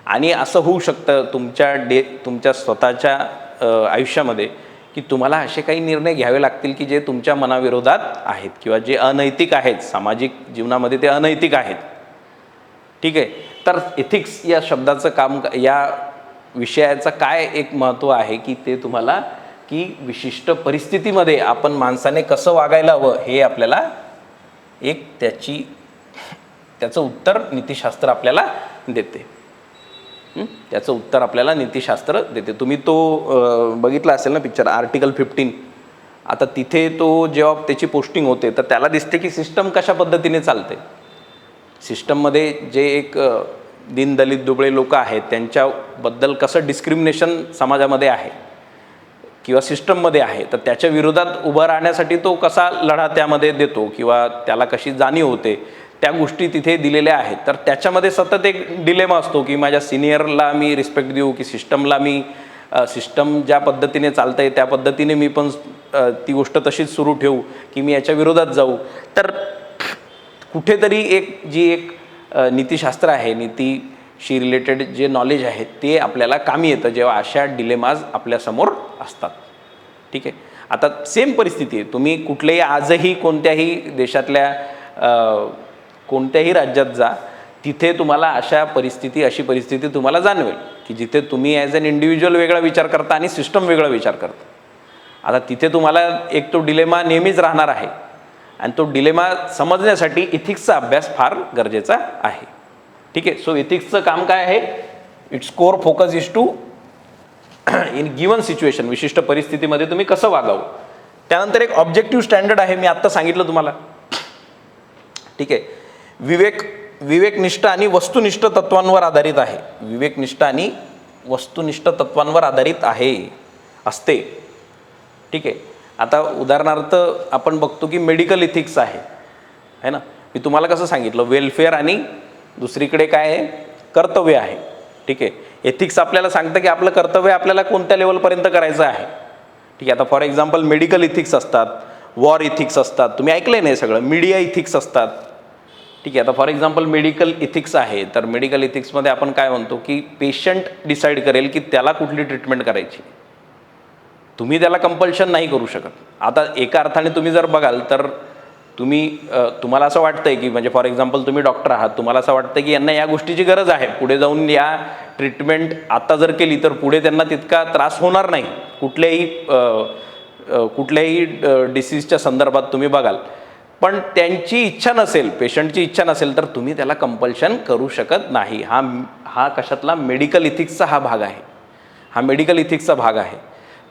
आणि असं होऊ शकतं तुमच्या स्वतःच्या आयुष्यामध्ये की तुम्हाला असे काही निर्णय घ्यावे लागतील की जे तुमच्या मनाविरोधात आहेत, किंवा जे अनैतिक आहेत, सामाजिक जीवनामध्ये ते अनैतिक आहेत, ठीक आहे. तर एथिक्स या शब्दाचं काम, या विषयाचं काय एक महत्त्व आहे की ते तुम्हाला, की विशिष्ट परिस्थितीमध्ये आपण माणसाने कसं वागायला हवं हे आपल्याला एक त्याचं उत्तर नीतिशास्त्र आपल्याला देते. त्याचं उत्तर आपल्याला नीतिशास्त्र देते. तुम्ही तो बघितला असेल ना पिक्चर आर्टिकल 15. आता तिथे तो जेव्हा त्याची पोस्टिंग होते तर त्याला दिसते की सिस्टम कशा पद्धतीने चालते. सिस्टममध्ये जे एक दीनदलित दुबळे लोक आहेत त्यांच्याबद्दल कसं डिस्क्रिमिनेशन समाजामध्ये आहे किंवा सिस्टममध्ये आहे, तर त्याच्या विरोधात उभं राहण्यासाठी तो कसा लढा त्यामध्ये देतो किंवा त्याला कशी जाणीव होते, त्या गोष्टी तिथे दिलेल्या आहेत. तर त्याच्यामध्ये सतत एक डिलेमा असतो की माझ्या सिनियरला मी रिस्पेक्ट देऊ की सिस्टमला मी, सिस्टम ज्या पद्धतीने चालतं आहे त्या पद्धतीने मी पण ती गोष्ट तशीच सुरू ठेवू की मी याच्या विरोधात जाऊ. तर कुठेतरी एक नीतिशास्त्र आहे, नीतीशी रिलेटेड जे नॉलेज आहे ते आपल्याला कामी येतं जेव्हा अशा डिलेमाज आपल्यासमोर असतात, ठीक आहे. आता सेम परिस्थिती आहे, तुम्ही कुठल्याही आजही कोणत्याही देशातल्या कोणत्याही राज्यात जा, तिथे तुम्हाला अशी परिस्थिती तुम्हाला जाणवेल की जिथे तुम्ही ॲज अन इंडिव्हिज्युअल वेगळा विचार करता आणि सिस्टम वेगळा विचार करता. आता तिथे तुम्हाला एक तो डिलेमा नेहमीच राहणार आहे आणि तो डिलेमा समजण्यासाठी इथिक्सचा अभ्यास फार गरजेचा आहे. ठीक आहे. सो इथिक्सचं काम काय आहे? Its core focus is to in given situation, विशिष्ट परिस्थितीमध्ये तुम्ही कसं वागावं. त्यानंतर एक ऑब्जेक्टिव्ह स्टँडर्ड आहे, मी आत्ता सांगितलं तुम्हाला. ठीक आहे. विवेकनिष्ठ आणि वस्तुनिष्ठ तत्वांवर आधारित आहे. विवेकनिष्ठ आणि वस्तुनिष्ठ तत्वांवर आधारित असते. ठीक आहे. आता उदाहरणार्थ आपण बघतो की मेडिकल इथिक्स आहे ना. मी तुम्हाला कसं सांगितलं, वेलफेअर आणि दुसरीकडे काय आहे, कर्तव्य आहे. ठीक आहे. एथिक्स आपल्याला सांगतं की आपलं कर्तव्य आपल्याला कोणत्या लेवलपर्यंत करायचं आहे. ठीक आहे. आता फॉर एक्झाम्पल मेडिकल इथिक्स असतात, वॉर इथिक्स असतात, तुम्ही ऐकलंय नाही सगळं, मीडिया इथिक्स असतात. ठीक आहे. आता फॉर एक्झाम्पल मेडिकल इथिक्स आहे, तर मेडिकल इथिक्समध्ये आपण काय म्हणतो की पेशंट डिसाईड करेल की त्याला कुठली ट्रीटमेंट करायची, तुम्ही त्याला कंपल्शन नाही करू शकत. आता एका अर्थाने तुम्ही जर बघाल तर तुम्हाला असं वाटतंय की म्हणजे फॉर एक्झाम्पल तुम्ही डॉक्टर आहात, तुम्हाला असं वाटतं की यांना या गोष्टीची गरज आहे, पुढे जाऊन या ट्रीटमेंट आता जर केली तर पुढे त्यांना तितका त्रास होणार नाही कुठल्याही डिसीजच्या संदर्भात तुम्ही बघाल. पण त्यांची इच्छा नसेल, पेशंटची इच्छा नसेल, तर तुम्ही त्याला कंपल्शन करू शकत नाही. हा कशातला मेडिकल इथिक्सचा हा भाग आहे. हा मेडिकल इथिक्सचा भाग आहे.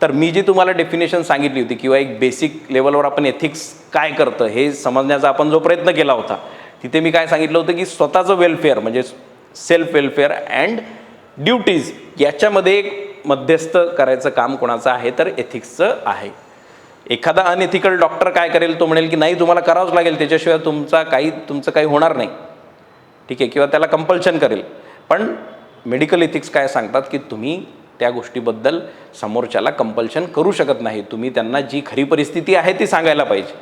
तर मी जी तुम्हाला डेफिनेशन सांगितली होती किंवा एक बेसिक लेवलवर आपण एथिक्स काय करतं हे समजण्याचा आपण जो प्रयत्न केला होता, तिथे मी काय सांगितलं होतं की स्वतःचं वेलफेअर म्हणजे सेल्फ वेलफेअर अँड ड्युटीज याच्यामध्ये एक मध्यस्थ करायचं काम कोणाचं आहे, तर एथिक्सचं आहे. एखादा अनएथिकल डॉक्टर काय करेल, तो म्हणेल की नाही तुम्हाला करावंच लागेल, त्याच्याशिवाय तुमचं काही होणार नाही. ठीक आहे. किंवा त्याला कंपल्शन करेल. पण मेडिकल एथिक्स काय सांगतात की तुम्ही त्या गोष्टीबद्दल समोरच्याला कंपल्शन करू शकत नाही, तुम्ही त्यांना जी खरी परिस्थिती आहे ती सांगायला पाहिजे.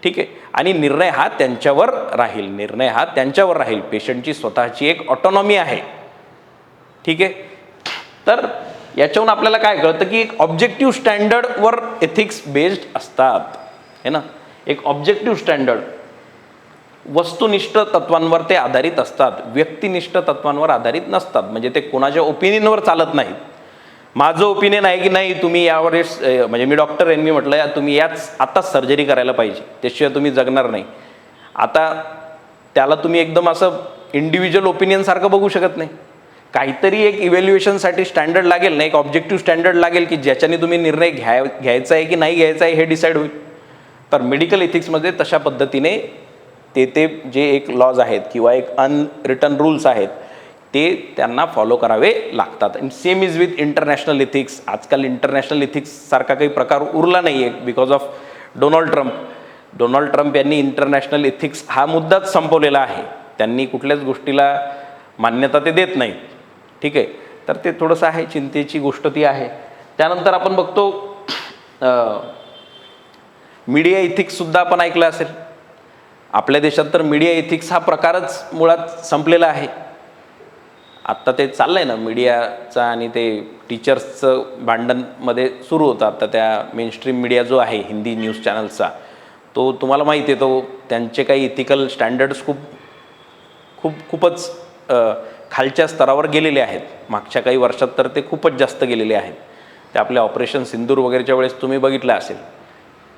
ठीक आहे. आणि निर्णय हा त्यांच्यावर राहील. पेशंटची स्वतःची एक ऑटोनॉमी आहे. ठीक आहे. तर याच्यावरून आपल्याला काय कळतं की एक ऑब्जेक्टिव्ह स्टँडर्डवर एथिक्स बेस्ड असतात है ना. एक ऑब्जेक्टिव्ह स्टँडर्ड वस्तुनिष्ठ तत्वांवर ते आधारित असतात, व्यक्तिनिष्ठ तत्वांवर आधारित नसतात. म्हणजे ते कोणाच्या ओपिनियनवर चालत नाहीत. माझं ओपिनियन आहे की नाही तुम्ही यावेळेस म्हणजे मी डॉक्टर आहे, मी म्हटलं तुम्ही आत्ताच सर्जरी करायला पाहिजे, त्याशिवाय तुम्ही जगणार नाही. आता त्याला तुम्ही एकदम असं इंडिव्हिज्युअल ओपिनियनसारखं बघू शकत नाही. काहीतरी एक इव्हॅल्युएशनसाठी स्टँडर्ड लागेल ना, एक ऑब्जेक्टिव्ह स्टँडर्ड लागेल की ज्याच्याने तुम्ही निर्णय घ्यायचा आहे की नाही घ्यायचा आहे हे डिसाईड होईल. तर मेडिकल इथिक्समध्ये तशा पद्धतीने ते जे एक लॉज आहेत किंवा एक अनरिटन रूल्स आहेत ते त्यांना फॉलो करावे लागतात. And same is with international ethics. आजकाल इंटरनॅशनल इथिक्ससारखा काही प्रकार उरला नाही आहे बिकॉज ऑफ डोनाल्ड ट्रम्प यांनी इंटरनॅशनल इथिक्स हा मुद्दाच संपवलेला आहे. त्यांनी कुठल्याच गोष्टीला मान्यता ते देत नाहीत. ठीक आहे. तर ते थोडंसं आहे, चिंतेची गोष्ट ती आहे. त्यानंतर आपण बघतो मीडिया इथिक्ससुद्धा आपण ऐकलं असेल. आपल्या देशात तर मीडिया इथिक्स हा प्रकारच मुळात संपलेला आहे. आत्ता ते चाललं आहे ना मीडियाचा आणि ते टीचर्सचं भांडणमध्ये सुरू होतं. आता त्या मेनस्ट्रीम मीडिया जो आहे हिंदी न्यूज चॅनल्सचा, तो तुम्हाला माहिती आहे, तो त्यांचे काही इथिकल स्टँडर्ड्स खूपच खालच्या स्तरावर गेलेले आहेत. मागच्या काही वर्षात तर ते खूपच जास्त गेलेले आहेत. ते आपल्या ऑपरेशन सिंदूर वगैरेच्या वेळेस तुम्ही बघितलं असेल,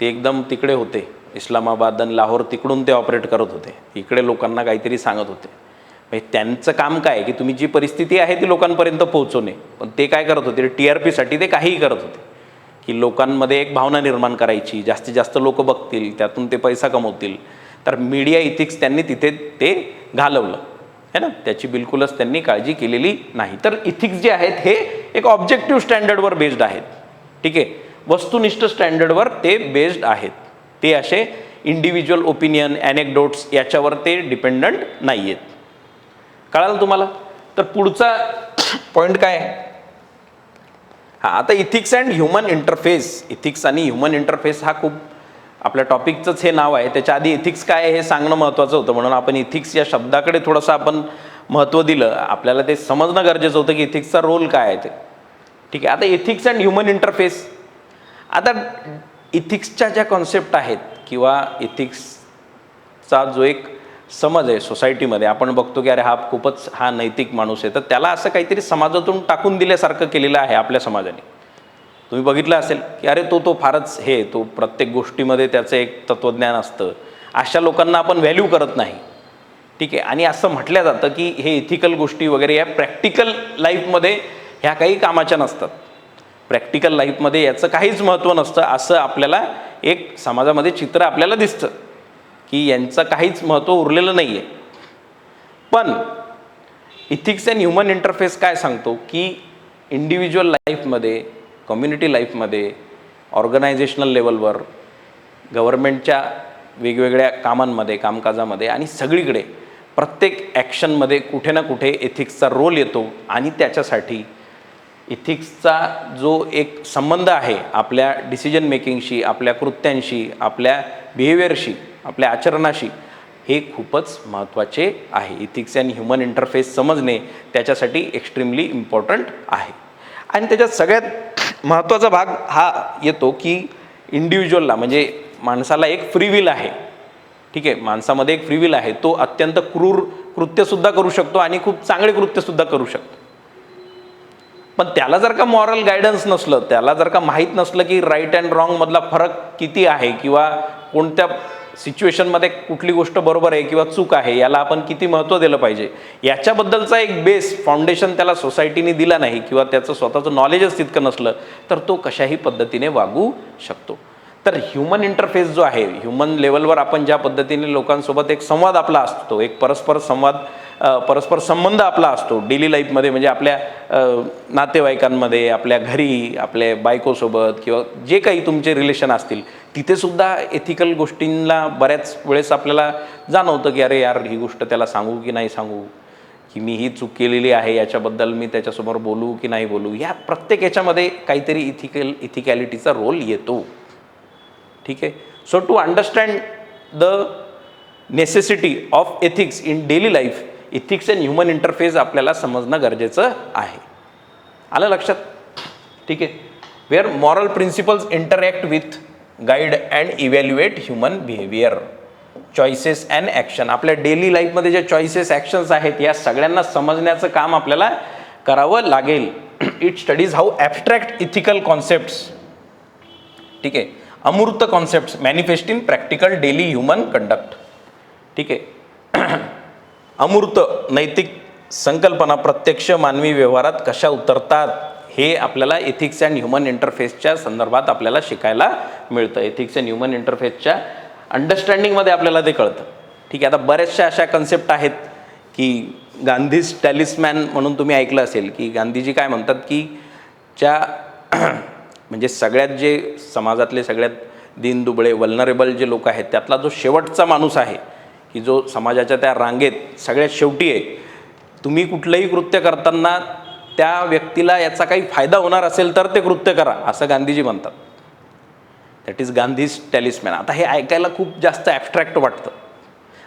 ते एकदम तिकडे होते, इस्लामाबाद आणि लाहोर, तिकडून ते ऑपरेट करत होते, इकडे लोकांना काहीतरी सांगत होते. म्हणजे त्यांचं काम काय की तुम्ही जी परिस्थिती आहे ती लोकांपर्यंत पोहोचवणे. पण ते काय करत होते, TRPसाठी ते काहीही करत होते की लोकांमध्ये एक भावना निर्माण करायची, जास्तीत जास्त लोक बघतील, त्यातून ते पैसा कमवतील. तर मीडिया इथिक्स त्यांनी तिथे ते घालवलं है ना, त्याची बिलकुलच त्यांनी काळजी केलेली नाही. तर इथिक्स जे आहेत हे एक ऑब्जेक्टिव्ह स्टँडर्डवर बेस्ड आहेत. ठीक आहे. वस्तुनिष्ठ स्टँडर्डवर ते बेस्ड आहेत. ते असे इंडिव्हिज्युअल ओपिनियन, ॲनेक्डोट्स याच्यावर ते डिपेंडंट नाही आहेत. कळालं तुम्हाला. तर पुढचा पॉईंट काय आहे, आता ethics and human interface. Ethics आणि ह्युमन इंटरफेस हा खूप आपल्या टॉपिकचंच हे नाव आहे. त्याच्या आधी इथिक्स काय आहे हे सांगणं महत्त्वाचं होतं, म्हणून आपण इथिक्स या शब्दाकडे थोडंसं आपण महत्त्व दिलं. आपल्याला ते समजणं गरजेचं होतं की इथिक्सचा रोल काय आहे ते. ठीक आहे. आता इथिक्स अँड ह्युमन इंटरफेस, आता इथिक्सच्या ज्या कॉन्सेप्ट आहेत किंवा इथिक्सचा जो एक समज आहे सोसायटीमध्ये, आपण बघतो की अरे हा नैतिक माणूस आहे, तर त्याला असं काहीतरी समाजातून टाकून दिल्यासारखं केलेलं आहे आपल्या समाजाने. तुम्ही बघितलं असेल की अरे तो फारच तो प्रत्येक गोष्टीमध्ये त्याचं एक तत्त्वज्ञान असतं, अशा लोकांना आपण व्हॅल्यू करत नाही. ठीक आहे. आणि असं म्हटलं जातं की हे इथिकल गोष्टी वगैरे या प्रॅक्टिकल लाईफमध्ये ह्या काही कामाच्या नसतात, प्रॅक्टिकल लाईफमध्ये याचं काहीच महत्त्व नसतं, असं आपल्याला एक समाजामध्ये चित्र आपल्याला दिसतं की यांचं काहीच महत्त्व उरलेलं नाही आहे. पण इथिक्स अँड ह्युमन इंटरफेस काय सांगतो की इंडिव्हिज्युअल लाईफमध्ये, कम्युनिटी लाईफमध्ये, ऑर्गनायझेशनल लेवलवर, गव्हर्नमेंटच्या वेगवेगळ्या कामांमध्ये, कामकाजामध्ये आणि सगळीकडे प्रत्येक ॲक्शनमध्ये कुठे ना कुठे एथिक्सचा रोल येतो. आणि त्याच्यासाठी इथिक्सचा जो एक संबंध आहे आपल्या डिसिजन मेकिंगशी, आपल्या कृत्यांशी, आपल्या बिहेवियरशी, आपल्या आचरणाशी, हे खूपच महत्त्वाचे आहे. इथिक्स अँड ह्युमन इंटरफेस समजणे त्याच्यासाठी एक्स्ट्रीमली इम्पॉर्टंट आहे. आणि त्याच्यात सगळ्यात महत्त्वाचा भाग हा येतो की इंडिव्हिज्युअलला, म्हणजे माणसाला एक फ्री विल आहे. ठीक आहे, माणसामध्ये एक फ्री विल आहे. तो अत्यंत क्रूर कृत्यसुद्धा करू शकतो आणि खूप चांगले कृत्यसुद्धा करू शकतो. पण त्याला जर का मॉरल गायडन्स नसलं, त्याला जर का माहीत नसलं की राईट अँड रॉंगमधला फरक किती आहे किंवा कोणत्या सिच्युएशनमध्ये कुठली गोष्ट बरोबर आहे किंवा चूक आहे, याला आपण किती महत्त्व दिलं पाहिजे, याच्याबद्दलचा एक बेस, फाउंडेशन त्याला सोसायटीने दिला नाही किंवा त्याचं स्वतःचं नॉलेजच तितकं नसलं तर तो कशाही पद्धतीने वागू शकतो. तर ह्युमन इंटरफेस जो आहे, ह्युमन लेवलवर आपण ज्या पद्धतीने लोकांसोबत एक संवाद आपला असतो, एक परस्पर संबंध आपला असतो डेली लाईफमध्ये, म्हणजे आपल्या नातेवाईकांमध्ये, आपल्या घरी, आपल्या बायकोसोबत किंवा जे काही तुमचे रिलेशन असतील, तिथेसुद्धा एथिकल गोष्टींना बऱ्याच वेळेस आपल्याला जाणवतं की अरे यार, ही गोष्ट त्याला सांगू की नाही सांगू, की मी ही चूक केलेली आहे, याच्याबद्दल मी त्याच्यासमोर बोलू की नाही बोलू. या प्रत्येक याच्यामध्ये काहीतरी इथिकॅलिटीचा रोल येतो. ठीक आहे. So to understand the necessity of ethics in daily life, ethics and human interface आपल्याला समजणं गरजेचं आहे. आलं लक्षात? ठीक आहे. Where moral principles interact with, guide and evaluate human behaviour, choices and action. आपल्या डेली लाईफमध्ये जे चॉईसेस ॲक्शन्स आहेत, या सगळ्यांना समजण्याचं काम आपल्याला करावं लागेल. It studies how abstract ethical concepts, ठीक आहे, अमूर्त concepts manifest in practical daily human conduct. ठीक आहे. अमूर्त नैतिक संकल्पना प्रत्यक्ष मानवी व्यवहारात कशा उतरतात, हे आपल्याला एथिक्स अँड ह्युमन इंटरफेसच्या संदर्भात आपल्याला शिकायला मिळतं. एथिक्स अँड ह्युमन इंटरफेसच्या अंडरस्टँडिंगमध्ये आपल्याला ते कळतं. ठीक आहे. आता बऱ्याचशा अशा कन्सेप्ट आहेत की गांधीज टॅलिस्मॅन म्हणून तुम्ही ऐकलं असेल, की गांधीजी काय म्हणतात की ज्या म्हणजे सगळ्यात जे समाजातले सगळ्यात दीनदुबळे, वल्नरेबल जे लोक आहेत, त्यातला जो शेवटचा माणूस आहे, की जो समाजाच्या त्या रांगेत सगळ्यात शेवटी आहे, तुम्ही कुठलंही कृत्य करताना त्या व्यक्तीला याचा काही फायदा होणार असेल तर ते कृत्य करा, असं गांधीजी म्हणतात. That is Gandhi's talisman. आता हे ऐकायला खूप जास्त ॲबस्ट्रॅक्ट वाटतं,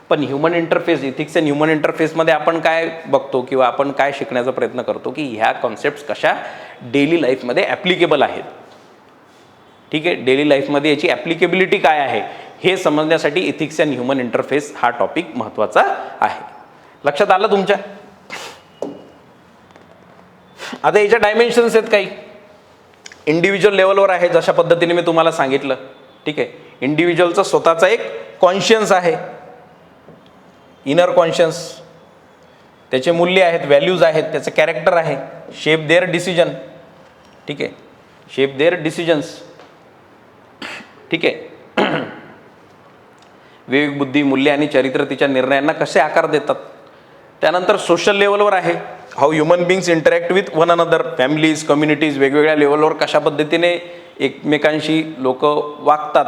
पण human interface, ethics and human इंटरफेसमध्ये आपण काय बघतो किंवा आपण काय शिकण्याचा प्रयत्न करतो की ह्या कॉन्सेप्ट्स कशा डेली लाईफमध्ये ॲप्लिकेबल आहेत. ठीक आहे. डेली लाईफमध्ये याची ॲप्लिकेबिलिटी काय आहे हे समजण्यासाठी इथिक्स अँड ह्युमन इंटरफेस हा टॉपिक महत्त्वाचा आहे. लक्षात आलं तुमच्या? आता याच्या डायमेन्शन्स आहेत काही. इंडिव्हिज्युअल लेवलवर आहे, जशा पद्धतीने मी तुम्हाला सांगितलं. ठीक आहे. इंडिव्हिज्युअलचा स्वतःचा एक कॉन्शियन्स आहे, इनर कॉन्शियन्स, त्याचे मूल्य आहेत, व्हॅल्यूज आहेत, त्याचं कॅरेक्टर आहे, शेप देअर डिसिजन. ठीक आहे. Shape their decisions. ठीक आहे. विवेक, बुद्धी, मूल्य आणि चरित्र तिच्या निर्णयांना कसे आकार देतात. त्यानंतर सोशल लेवलवर आहे, how human बिंग्स interact with one another, families, communities, वेगवेगळ्या लेवलवर कशा पद्धतीने एकमेकांशी लोक वागतात,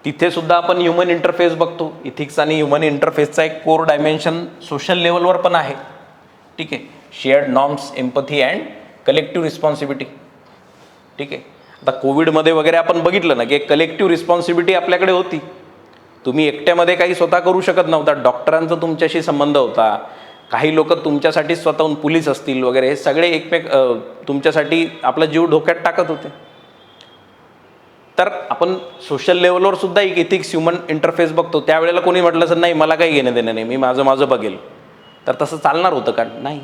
तिथेसुद्धा आपण ह्युमन इंटरफेस बघतो. इथिक्स आणि ह्युमन इंटरफेसचा एक कोर डायमेन्शन सोशल लेवलवर पण आहे. ठीक आहे. Shared norms, empathy and collective responsibility. ठीक आहे. आता कोविडमध्ये वगैरे आपण बघितलं ना की एक कलेक्टिव्ह रिस्पॉन्सिबिलिटी आपल्याकडे होती. तुम्ही एकट्यामध्ये काही स्वतः करू शकत नव्हता. डॉक्टरांचा तुमच्याशी संबंध होता, काही लोक तुमच्यासाठी स्वतःहून पोलीस असतील वगैरे, हे सगळे तुमच्यासाठी आपला जीव धोक्यात टाकत होते. तर आपण सोशल लेवलवर सुद्धा एक इथिक्स ह्युमन इंटरफेस बघतो. त्यावेळेला कोणी म्हटलं असं नाही मला काही घेणं देणं नाही, मी माझं बघेल, तर तसं चालणार होतं का? नाही.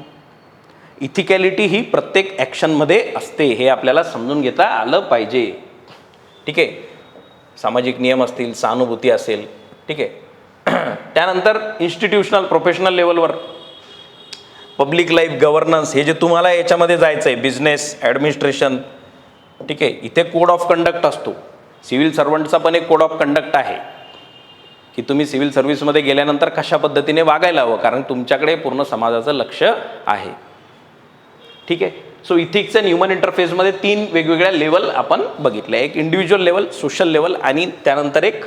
इथिकॅलिटी ही प्रत्येक ॲक्शनमध्ये असते, हे आपल्याला समजून घेता आलं पाहिजे. ठीक आहे, सामाजिक नियम असतील, सहानुभूती असेल. ठीक आहे. त्यानंतर इन्स्टिट्यूशनल प्रोफेशनल लेवलवर पब्लिक लाईफ, गव्हर्नन्स, हे जे तुम्हाला याच्यामध्ये जायचं आहे, बिझनेस ॲडमिनिस्ट्रेशन. ठीक आहे, इथे कोड ऑफ कंडक्ट असतो. सिव्हिल सर्वंटचा पण एक कोड ऑफ कंडक्ट आहे की तुम्ही सिव्हिल सर्व्हिसमध्ये गेल्यानंतर कशा पद्धतीने वागायला हवं, कारण तुमच्याकडे पूर्ण समाजाचं लक्ष आहे. ठीक आहे. सो इथिक्स अँड ह्युमन इंटरफेसमध्ये 3 वेगवेगळ्या लेवल आपण बघितल्या. एक इंडिव्हिज्युअल लेवल, सोशल लेवल, आणि त्यानंतर एक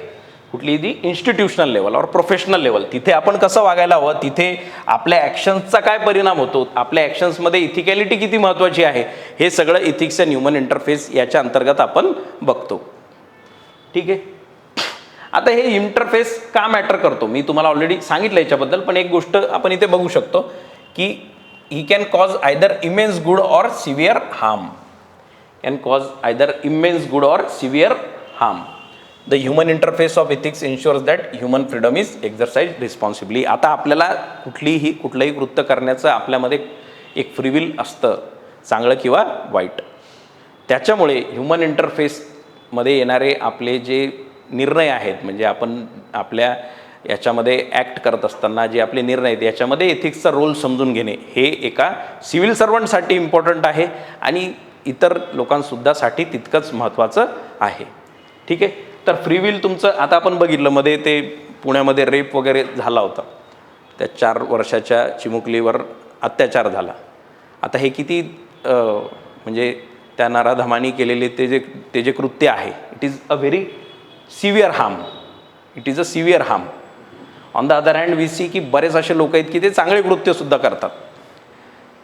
कुठली ती इन्स्टिट्यूशनल लेवल और प्रोफेशनल लेवल. तिथे आपण कसं वागायला हवं, तिथे आपल्या ॲक्शन्सचा काय परिणाम होतो, आपल्या ॲक्शन्समध्ये इथिकॅलिटी किती महत्त्वाची आहे, हे सगळं इथिक्स अँड ह्युमन इंटरफेस याच्या अंतर्गत आपण बघतो. ठीक आहे. आता हे इंटरफेस का मॅटर करतो, मी तुम्हाला ऑलरेडी सांगितलं याच्याबद्दल, पण एक गोष्ट आपण इथे बघू शकतो की he can cause either immense good or severe harm. Can cause either immense good or severe harm. The human interface of ethics ensures that human freedom is exercised responsibly. आता आपल्याला कुठलंही कृत्य करण्याचं आपल्यामध्ये एक फ्री विल असतं, चांगलं किंवा वाईट. त्याच्यामुळे ह्युमन इंटरफेसमध्ये येणारे आपले जे निर्णय आहेत, म्हणजे आपण आपल्या याच्यामध्ये ॲक्ट करत असताना जे आपले निर्णय आहेत याच्यामध्ये एथिक्सचा रोल समजून घेणे हे एका सिव्हिल सर्वंटसाठी इम्पॉर्टंट आहे आणि इतर लोकांसुद्धासाठी तितकंच महत्त्वाचं आहे. ठीक आहे. तर फ्री विल तुमचं, आता आपण बघितलं मध्ये ते पुण्यामध्ये रेप वगैरे झाला होता, त्या 4 वर्षाच्या चिमुकलीवर अत्याचार झाला. आता हे किती म्हणजे त्या नराधमानी केलेले ते जे कृत्य आहे, it is a very severe harm. It is a severe harm. On the other hand we see की बरेच असे लोक आहेत की ते चांगले कृत्यसुद्धा करतात,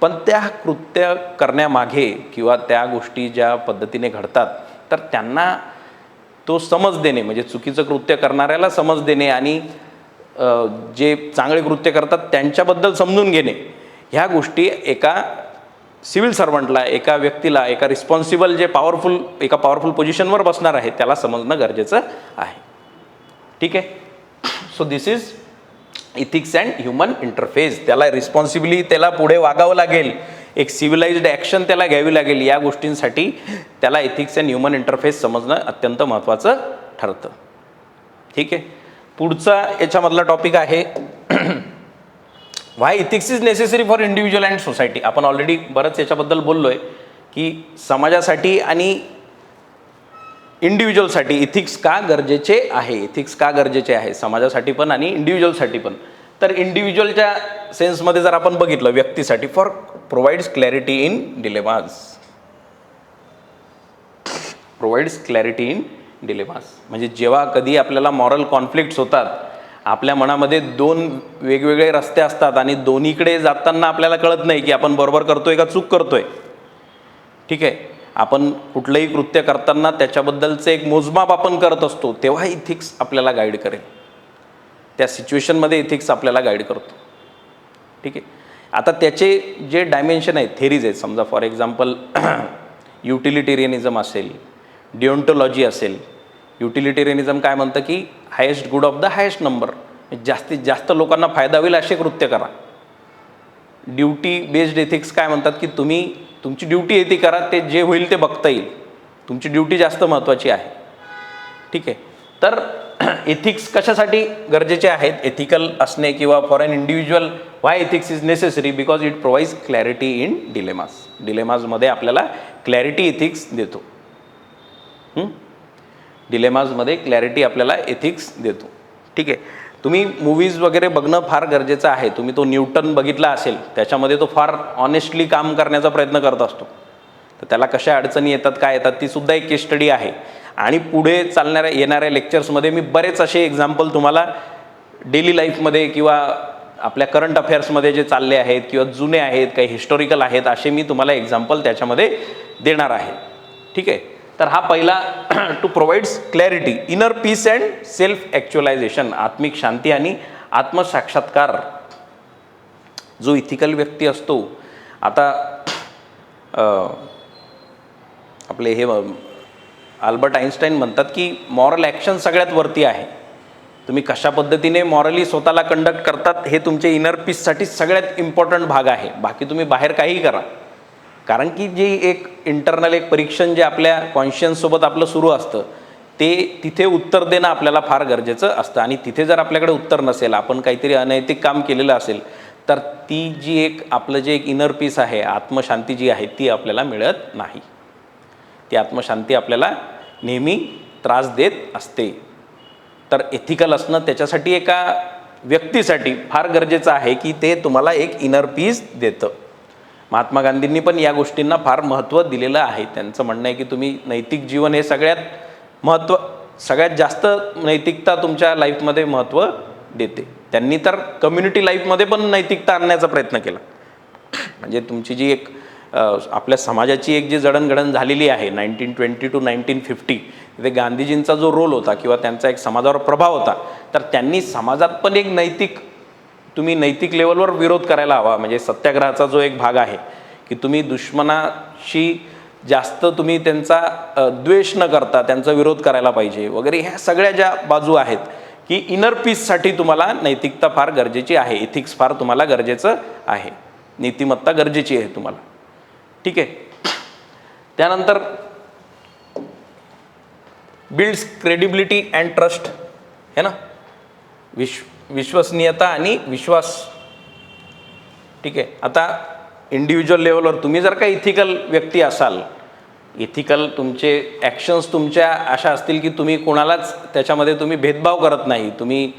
पण त्या कृत्य करण्यामागे किंवा त्या गोष्टी ज्या पद्धतीने घडतात तर त्यांना तो समज देणे, म्हणजे चुकीचं कृत्य करणाऱ्याला समज देणे आणि जे चांगले कृत्य करतात त्यांच्याबद्दल समजून घेणे, ह्या गोष्टी एका सिव्हिल सर्वंटला, एका व्यक्तीला, एका रिस्पॉन्सिबल जे एका पॉवरफुल पोझिशनवर बसणार आहे त्याला समजणं गरजेचं आहे. ठीक आहे. So this is ethics and human interface. त्याला रिस्पॉन्सिबली त्याला पुढे वागावं लागेल, एक सिव्हिलाइज्ड ॲक्शन त्याला घ्यावी लागेल. या गोष्टींसाठी त्याला इथिक्स अँड ह्युमन इंटरफेस समजणं अत्यंत महत्त्वाचं ठरतं. ठीक आहे. पुढचा याच्यामधला टॉपिक आहे why ethics is necessary for individual and society. आपण ऑलरेडी बरंच याच्याबद्दल बोललो आहे की समाजासाठी आणि इंडिव्हिज्युअलसाठी इथिक्स का गरजेचे आहे. इथिक्स का गरजेचे आहे समाजासाठी पण आणि इंडिव्हिज्युअलसाठी पण. तर इंडिव्हिज्युअलच्या सेन्समध्ये जर आपण बघितलं, व्यक्तीसाठी for provides clarity in dilemmas. Provides clarity in dilemmas म्हणजे जेव्हा कधी आपल्याला मॉरल कॉन्फ्लिक्ट्स होतात, आपल्या मनामध्ये 2 वेगवेगळे रस्ते असतात आणि दोन्हीकडे जाताना आपल्याला कळत नाही की आपण बरोबर करतोय का चूक करतोय. ठीक आहे. आपण कुठलंही कृत्य करताना त्याच्याबद्दलचं एक मोजमाप आपण करत असतो, तेव्हा इथिक्स आपल्याला गाईड करेल. त्या सिच्युएशनमध्ये इथिक्स आपल्याला गाईड करतो. ठीक आहे. आता त्याचे जे डायमेन्शन आहेत, थेरीज आहेत, समजा फॉर एक्झाम्पल युटिलिटेरियनिझम असेल, डिओन्टोलॉजी असेल. युटिलिटेरियनिझम काय म्हणतं की highest good of the highest number, जास्तीत जास्त लोकांना फायदा होईल असे कृत्य करा. ड्युटी बेस्ड एथिक्स काय म्हणतात की तुम्ही तुमची ड्युटी आहे ती करा, ते जे होईल ते बघता येईल, तुमची ड्युटी जास्त महत्त्वाची आहे. ठीक आहे. तर एथिक्स कशासाठी गरजेचे आहेत, एथिकल असणे किंवा for an individual why ethics is necessary, because it provides clarity in dilemmas. डिलेमाजमध्ये आपल्याला क्लॅरिटी एथिक्स देतो. डिलेमाजमध्ये क्लॅरिटी आपल्याला एथिक्स देतो. ठीक आहे. तुम्ही मूवीज वगैरे बघणं फार गरजेचं आहे. तुम्ही तो न्यूटन बघितला असेल, त्याच्यामध्ये तो फार ऑनेस्टली काम करण्याचा प्रयत्न करत असतो. तर त्याला कशा अडचणी येतात, काय येतात, ती सुद्धा एक केस स्टडी आहे. आणि पुढे येणाऱ्या लेक्चर्समध्ये मी बरेच असे एक्झाम्पल तुम्हाला डेली लाईफमध्ये किंवा आपल्या करंट अफेअर्समध्ये जे चालले आहेत किंवा जुने आहेत, काही हिस्टॉरिकल आहेत, असे मी तुम्हाला एक्झाम्पल त्याच्यामध्ये देणार आहे. ठीक आहे. तर हा पहिला to provides clarity, inner peace and self actualisation, आत्मिक शांती आणि आत्मसाक्षात्कार. जो इथिकल व्यक्ती असतो, आता आपले हे अल्बर्ट आइन्स्टाईन म्हणतात की मॉरल ॲक्शन सगळ्यात वरती आहे. तुम्ही कशा पद्धतीने मॉरली स्वतःला कंडक्ट करतात हे तुमच्या इनर पीससाठी सगळ्यात इम्पॉर्टंट भाग आहे. बाकी तुम्ही बाहेर काहीही करा, कारण की जी एक इंटरनल एक परीक्षण जे आपल्या कॉन्शियन्ससोबत आपलं सुरू असतं ते तिथे उत्तर देणं आपल्याला फार गरजेचं असतं. आणि तिथे जर आपल्याकडे उत्तर नसेल, आपण काहीतरी अनैतिक काम केलेलं असेल, तर ती जी एक आपलं जे एक इनर पीस आहे, आत्मशांती जी आहे, ती आपल्याला मिळत नाही. ती आत्मशांती आपल्याला नेहमी त्रास देत असते. तर एथिकल असणं त्याच्यासाठी एका व्यक्तीसाठी फार गरजेचं आहे की ते तुम्हाला एक इनर पीस देतं. महात्मा गांधींनी पण या गोष्टींना फार महत्त्व दिलेलं आहे. त्यांचं म्हणणं आहे की तुम्ही नैतिक जीवन हे सगळ्यात जास्त नैतिकता तुमच्या लाईफमध्ये महत्त्व देते. त्यांनी तर कम्युनिटी लाईफमध्ये पण नैतिकता आणण्याचा प्रयत्न केला. म्हणजे तुमची जी एक आपल्या समाजाची एक जी जडणघडण झालेली आहे 1920 to 1950, तिथे गांधीजींचा जो रोल होता किंवा त्यांचा एक समाजावर प्रभाव होता, तर त्यांनी समाजात पण एक तुम्ही नैतिक लेवलवर विरोध करायला हवा. म्हणजे सत्याग्रहाचा जो एक भाग आहे की तुम्ही दुश्मनाशी जास्त तुम्ही त्यांचा द्वेष न करता त्यांचा विरोध करायला पाहिजे वगैरे, ह्या सगळ्या ज्या बाजू आहेत की इनर पीससाठी तुम्हाला नैतिकता फार गरजेची आहे, इथिक्स फार तुम्हाला गरजेचं आहे, नीतिमत्ता गरजेची आहे तुम्हाला. ठीक आहे. त्यानंतर बिल्ड्स क्रेडिबिलिटी अँड ट्रस्ट, है ना, विश्वसनीयता आणि विश्वास. ठीक आहे. आता इंडिव्हिज्युअल लेवलवर तुम्ही जर का इथिकल व्यक्ती असाल, इथिकल तुमचे ॲक्शन्स तुमच्या अशा असतील की तुम्ही कोणालाच त्याच्यामध्ये तुम्ही भेदभाव करत नाही, तुम्ही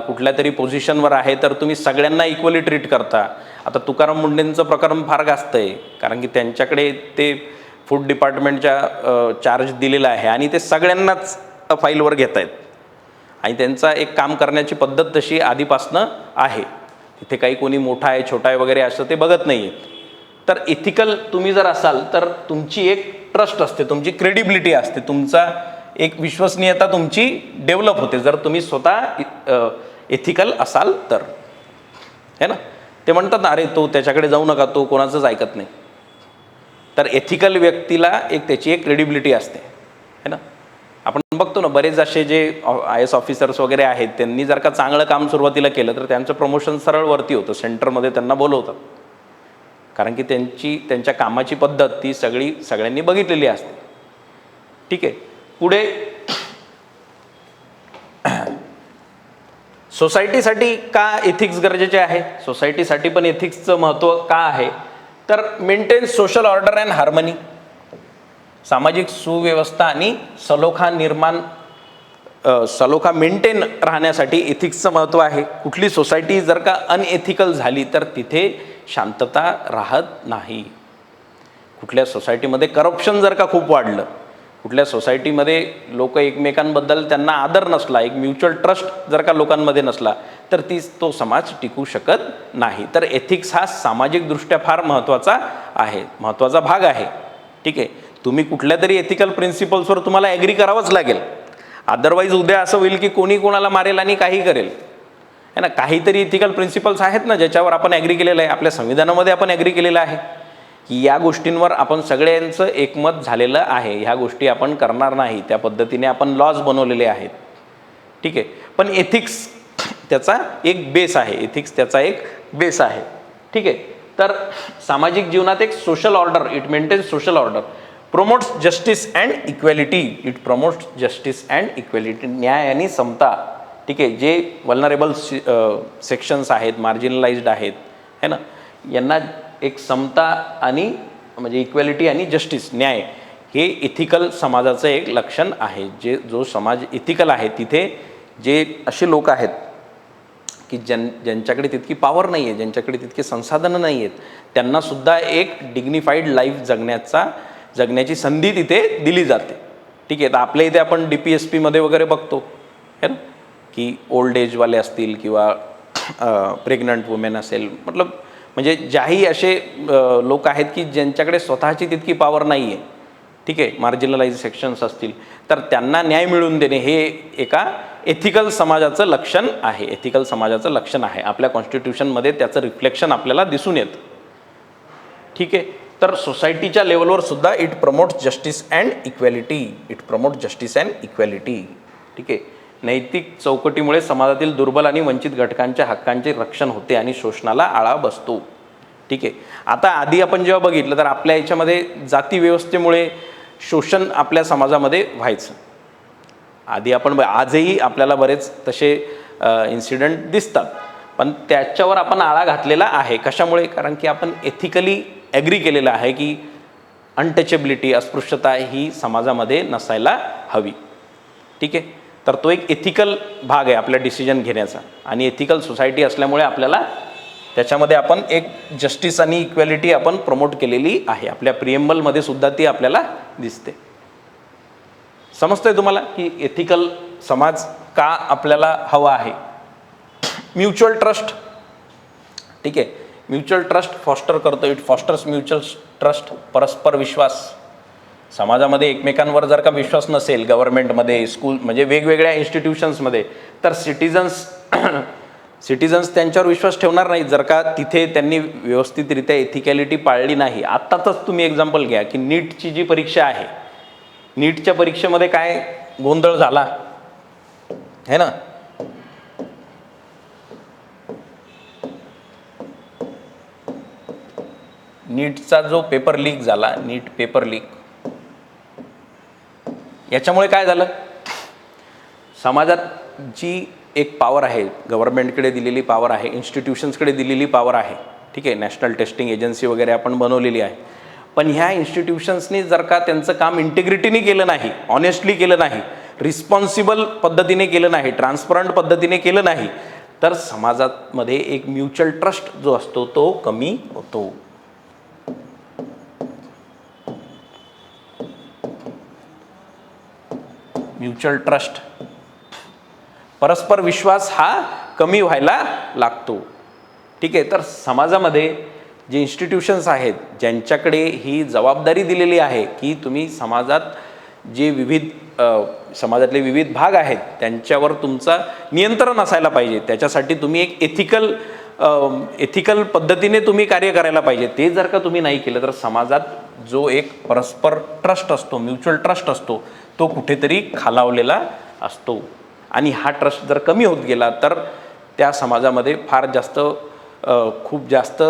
कुठल्या तरी पोझिशनवर आहे तर तुम्ही सगळ्यांना इक्वली ट्रीट करता. आता तुकाराम मुंडेंचं प्रकरण फार गाजतं आहे, कारण की त्यांच्याकडे ते फूड डिपार्टमेंटच्या चार्ज दिलेला आहे आणि ते सगळ्यांनाच फाईलवर घेत आहेत आणि त्यांचा एक काम करण्याची पद्धत तशी आधीपासनं आहे. तिथे काही कोणी मोठा आहे छोटा आहे वगैरे असं ते बघत नाही आहेत. तर इथिकल तुम्ही जर असाल तर तुमची एक ट्रस्ट असते, तुमची क्रेडिबिलिटी असते, तुमचा एक विश्वसनीयता तुमची डेव्हलप होते जर तुम्ही स्वतः एथिकल असाल तर, है ना. ते म्हणतात अरे तो त्याच्याकडे जाऊ नका, तो कोणाचंच ऐकत नाही. तर एथिकल व्यक्तीला एक त्याची एक क्रेडिबिलिटी असते, है ना. आपण बघतो ना बरेच असे जे IAS ऑफिसर्स वगैरे आहेत, त्यांनी जर का चांगलं काम सुरुवातीला केलं तर त्यांचं प्रमोशन सरळ वरती होतं, सेंटरमध्ये त्यांना बोलवतात, कारण की त्यांच्या कामाची पद्धत ती सगळ्यांनी बघितलेली असते. ठीक आहे. पुढे सोसायटीसाठी का एथिक्स गरजेचे आहे, सोसायटीसाठी पण एथिक्सचं महत्त्व का आहे, तर maintain social order and harmony, सामाजिक सुव्यवस्था आणि सलोखा मेंटेन राहण्यासाठी एथिक्सचं महत्त्व आहे. कुठली सोसायटी जर का अनएथिकल झाली तर तिथे शांतता राहत नाही. कुठल्या सोसायटीमध्ये करप्शन जर का खूप वाढलं, कुठल्या सोसायटीमध्ये लोक एकमेकांबद्दल त्यांना आदर नसला, एक म्युच्युअल ट्रस्ट जर का लोकांमध्ये नसला, तर तो समाज टिकू शकत नाही. तर एथिक्स हा सामाजिकदृष्ट्या फार महत्त्वाचा भाग आहे. ठीक आहे. तुम्ही कुठल्या तरी एथिकल प्रिन्सिपल्सवर तुम्हाला ॲग्री करावंच लागेल, अदरवाईज उद्या असं होईल की कोणी कोणाला मारेल आणि काही करेल, है ना. काहीतरी इथिकल प्रिन्सिपल्स आहेत ना ज्याच्यावर आपण ॲग्री केलेलं आहे, आपल्या संविधानामध्ये आपण ॲग्री केलेलं आहे की या गोष्टींवर आपण सगळ्यांचं एकमत झालेलं आहे, ह्या गोष्टी आपण करणार नाही, त्या पद्धतीने आपण लॉज बनवलेले आहेत. ठीक आहे. पण एथिक्स त्याचा एक बेस आहे, ठीक आहे. तर सामाजिक जीवनात एक social order, it maintains social order, promotes justice and equality, न्याय आणि समता. ठीक आहे. जे वल्नरेबल सेक्शन्स आहेत, मार्जिनलाइज्ड आहेत, है ना, यांना एक समता आणि म्हणजे इक्वॅलिटी आणि जस्टिस, न्याय, हे इथिकल समाजाचं एक लक्षण आहे. जो समाज इथिकल आहे तिथे जे असे लोक आहेत की ज्यांच्याकडे तितकी पॉवर नाही आहे, ज्यांच्याकडे तितकी संसाधनं नाही आहेत, त्यांनासुद्धा एक डिग्निफाईड लाईफ जगण्याची संधी तिथे दिली जाते. ठीक आहे. तर आपल्या इथे आपण DPSPमध्ये वगैरे बघतो, है ना, की ओल्ड एजवाले असतील किंवा प्रेग्नंट वुमेन असेल, म्हणजे ज्याही असे लोक आहेत की ज्यांच्याकडे स्वतःची तितकी पॉवर नाही आहे, ठीक आहे, मार्जिनलाइज सेक्शन्स असतील, तर त्यांना न्याय मिळवून देणे हे एका एथिकल समाजाचं लक्षण आहे. आपल्या कॉन्स्टिट्यूशनमध्ये त्याचं रिफ्लेक्शन आपल्याला दिसून येतं. ठीक आहे. तर सोसायटीच्या लेवलवर सुद्धा it promotes justice and equality. ठीक आहे. नैतिक चौकटीमुळे समाजातील दुर्बल आणि वंचित घटकांच्या हक्कांचे रक्षण होते आणि शोषणाला आळा बसतो. ठीक आहे. आता आधी आपण जेव्हा बघितलं तर आपल्या याच्यामध्ये जाती व्यवस्थेमुळे शोषण आपल्या समाजामध्ये व्हायचं. आधी आपण आजही आपल्याला बरेच तसे इन्सिडेंट दिसतात, पण त्याच्यावर आपण आळा घातलेला आहे. कशामुळे? कारण की आपण एथिकली ॲग्री केलेलं आहे की अनटचेबिलिटी, अस्पृश्यता ही समाजामध्ये नसायला हवी. ठीक आहे. तर तो एक एथिकल भाग आहे आपल्या डिसिजन घेण्याचा, आणि एथिकल सोसायटी असल्यामुळे आपल्याला त्याच्यामध्ये आपण एक जस्टिस आणि इक्वॅलिटी आपण प्रमोट केलेली आहे. आपल्या प्रिएम्बलमध्ये सुद्धा ती आपल्याला दिसते. समजतंय तुम्हाला की एथिकल समाज का आपल्याला हवा आहे? Mutual trust. ठीक आहे. म्युच्युअल ट्रस्ट फॉस्टर करतो. इट फॉस्टर्स म्युच्युअल ट्रस्ट, परस्पर विश्वास. समाजामध्ये एकमेकांवर जर का विश्वास नसेल, गव्हर्नमेंटमध्ये, स्कूल, म्हणजे वेगवेगळ्या इन्स्टिट्यूशन्समध्ये, तर सिटिझन्स त्यांच्यावर विश्वास ठेवणार नाहीत जर का तिथे त्यांनी व्यवस्थितरित्या एथिकॅलिटी पाळली नाही. आत्ताच तुम्ही एक्झाम्पल घ्या की नीटची जी परीक्षा आहे, नीटच्या परीक्षेमध्ये काय गोंधळ झाला है ना. नीटचा जो पेपर लीक झाला, नीट पेपर लीक, याच्यामुळे काय झालं? समाजात जी एक पॉवर आहे, गव्हर्नमेंटकडे दिलेली पॉवर आहे, इन्स्टिट्यूशन्सकडे दिलेली पॉवर आहे. ठीक आहे. नॅशनल टेस्टिंग एजन्सी वगैरे आपण बनवलेली आहे, पण ह्या इन्स्टिट्यूशन्सनी जर का त्यांचं काम इंटिग्रिटीने केलं नाही, ऑनेस्टली केलं नाही, रिस्पॉन्सिबल पद्धतीने केलं नाही, ट्रान्सपरंट पद्धतीने केलं नाही, तर समाजामध्ये एक म्युच्युअल ट्रस्ट जो असतो तो कमी होतो. म्युच्युअल ट्रस्ट, परस्पर विश्वास हा कमी व्हायला लागतो. ठीक आहे. तर समाजामध्ये जे इन्स्टिट्यूशन्स आहेत, ज्यांच्याकडे ही जबाबदारी दिलेली आहे की तुम्ही समाजात जे समाजातले विविध भाग आहेत त्यांच्यावर तुमचा नियंत्रण असायला पाहिजे, त्याच्यासाठी तुम्ही एक एथिकल पद्धतीने तुम्ही कार्य करायला पाहिजे. ते जर का तुम्ही नाही केलं तर समाजात जो एक परस्पर ट्रस्ट असतो, म्युच्युअल ट्रस्ट असतो, तो कुठेतरी खालावलेला असतो. आणि हा ट्रस्ट जर कमी होत गेला तर त्या समाजामध्ये फार जास्त खूप जास्त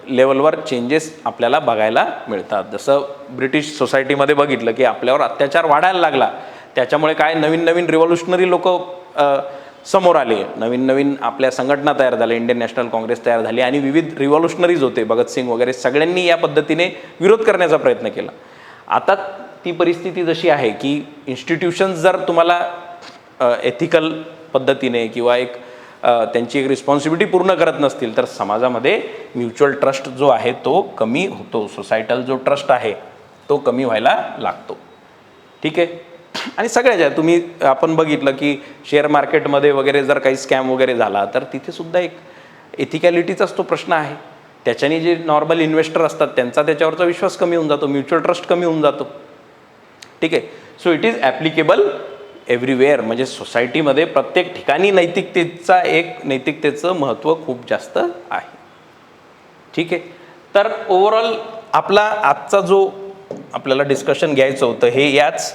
लेवलवर चेंजेस आपल्याला बघायला मिळतात. जसं ब्रिटिश सोसायटीमध्ये बघितलं की आपल्यावर अत्याचार वाढायला लागला, त्याच्यामुळे काय नवीन नवीन रिव्हॉल्युशनरी लोक समोर आले, नवीन नवीन आपल्या संघटना तयार झाल्या, इंडियन नॅशनल काँग्रेस तयार झाली, आणि विविध रिव्हॉल्युशनरीज होते, भगतसिंग वगैरे, सगळ्यांनी या पद्धतीने विरोध करण्याचा प्रयत्न केला. आता ती परिस्थिती जशी आहे की इन्स्टिट्यूशन्स जर तुम्हाला एथिकल पद्धतीने किंवा एक त्यांची एक रिस्पॉन्सिबिलिटी पूर्ण करत नसतील तर समाजामध्ये म्युच्युअल ट्रस्ट जो आहे तो कमी होतो. सोसायटल जो ट्रस्ट आहे तो कमी व्हायला लागतो. ठीक आहे. आणि सगळ्याच्या आपण बघितलं की शेअर मार्केटमध्ये वगैरे जर काही स्कॅम वगैरे झाला तर तिथे सुद्धा एक एथिकॅलिटीचाच तो प्रश्न आहे. त्याच्याने जे नॉर्मल इन्व्हेस्टर असतात त्यांचा त्याच्यावरचा विश्वास कमी होऊन जातो, म्युच्युअल ट्रस्ट कमी होऊन जातो. ठीक आहे. So it is applicable everywhere. म्हणजे सोसायटीमध्ये प्रत्येक ठिकाणी नैतिकतेचं महत्त्व खूप जास्त आहे. ठीक आहे. तर ओव्हरऑल आपला आजचा जो आपल्याला डिस्कशन घ्यायचं होतं हे याच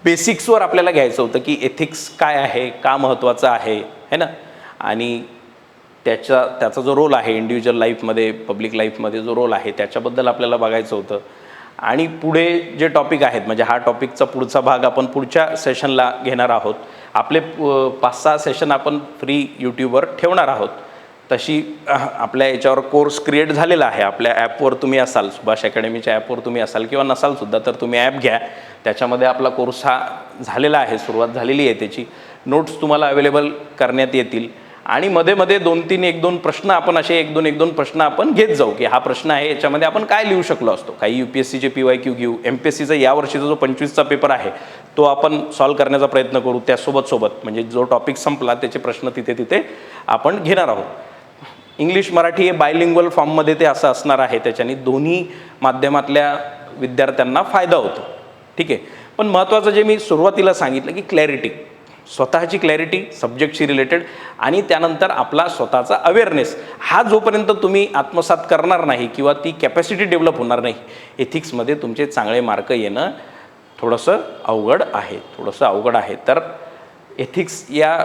बेसिक्सवर आपल्याला घ्यायचं होतं की एथिक्स काय आहे, का महत्त्वाचं आहे है ना, आणि त्याचा जो रोल आहे इंडिव्हिज्युअल लाईफमध्ये, पब्लिक लाईफमध्ये जो रोल आहे त्याच्याबद्दल आपल्याला बघायचं होतं. आणि पुढे जे टॉपिक आहेत, म्हणजे हा टॉपिकचा पुढचा भाग आपण पुढच्या सेशनला घेणार आहोत. आपले 5-6 सेशन आपण फ्री यूट्यूबवर ठेवणार आहोत. तशी आपल्या याच्यावर कोर्स क्रिएट झालेला आहे. आपल्या ॲपवर तुम्ही असाल, सुभाष अकॅडमीच्या ॲपवर तुम्ही असाल किंवा नसालसुद्धा तर तुम्ही ॲप घ्या. त्याच्यामध्ये आपला कोर्स हा झालेला आहे, सुरुवात झालेली आहे. त्याची नोट्स तुम्हाला अवेलेबल करण्यात येतील. आणि मध्ये मध्ये 2-3-1-2 प्रश्न आपण असे 1-2 प्रश्न आपण घेत जाऊ की हा प्रश्न आहे याच्यामध्ये आपण काय लिहू शकलो असतो. काही UPSCचे PYQ घेऊ, MPSCचा यावर्षीचा जो 25चा पेपर आहे तो आपण सॉल्व करण्याचा प्रयत्न करू. त्यासोबत म्हणजे जो टॉपिक संपला त्याचे प्रश्न तिथे आपण घेणार आहोत. इंग्लिश मराठी हे बायलिंग्वल फॉर्ममध्ये ते असं असणार आहे. त्याच्याने दोन्ही माध्यमातल्या विद्यार्थ्यांना फायदा होतो. ठीक आहे. पण महत्त्वाचं जे मी सुरुवातीला सांगितलं की क्लॅरिटी, स्वतःची क्लॅरिटी सब्जेक्टशी रिलेटेड, आणि त्यानंतर आपला स्वतःचा अवेअरनेस, हा जोपर्यंत तुम्ही आत्मसात करणार नाही किंवा ती कॅपॅसिटी डेव्हलप होणार नाही, एथिक्समध्ये तुमचे चांगले मार्क येणं थोडंसं अवघड आहे. तर एथिक्स या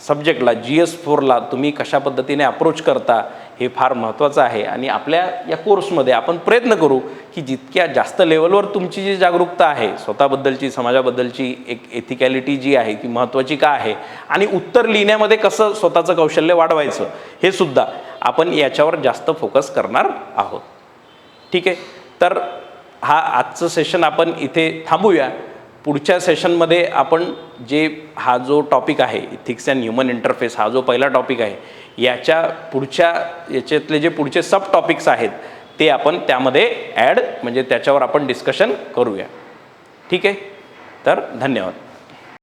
सब्जेक्टला GS4ला तुम्ही कशा पद्धतीने अप्रोच करता हे फार महत्त्वाचं आहे. आणि आपल्या या कोर्समध्ये आपण प्रयत्न करू की जितक्या जास्त लेवलवर तुमची जी जागरूकता आहे स्वतःबद्दलची, समाजाबद्दलची एक एथिकॅलिटी जी आहे ती महत्त्वाची का आहे आणि उत्तर लिहिण्यामध्ये कसं स्वतःचं कौशल्य वाढवायचं हे सुद्धा आपण याच्यावर जास्त फोकस करणार आहोत. ठीक आहे, तर आजचं सेशन आपण इथे थांबूया. पुढच्या सेशनमध्ये आपण हा जो टॉपिक आहे इथिक्स अँड ह्युमन इंटरफेस, हा जो पहिला टॉपिक आहे याच्यातले जे पुढचे सब टॉपिक्स आहेत ते आपण त्यामध्ये ॲड म्हणजे त्याच्यावर आपण डिस्कशन करूया. ठीक आहे, तर धन्यवाद.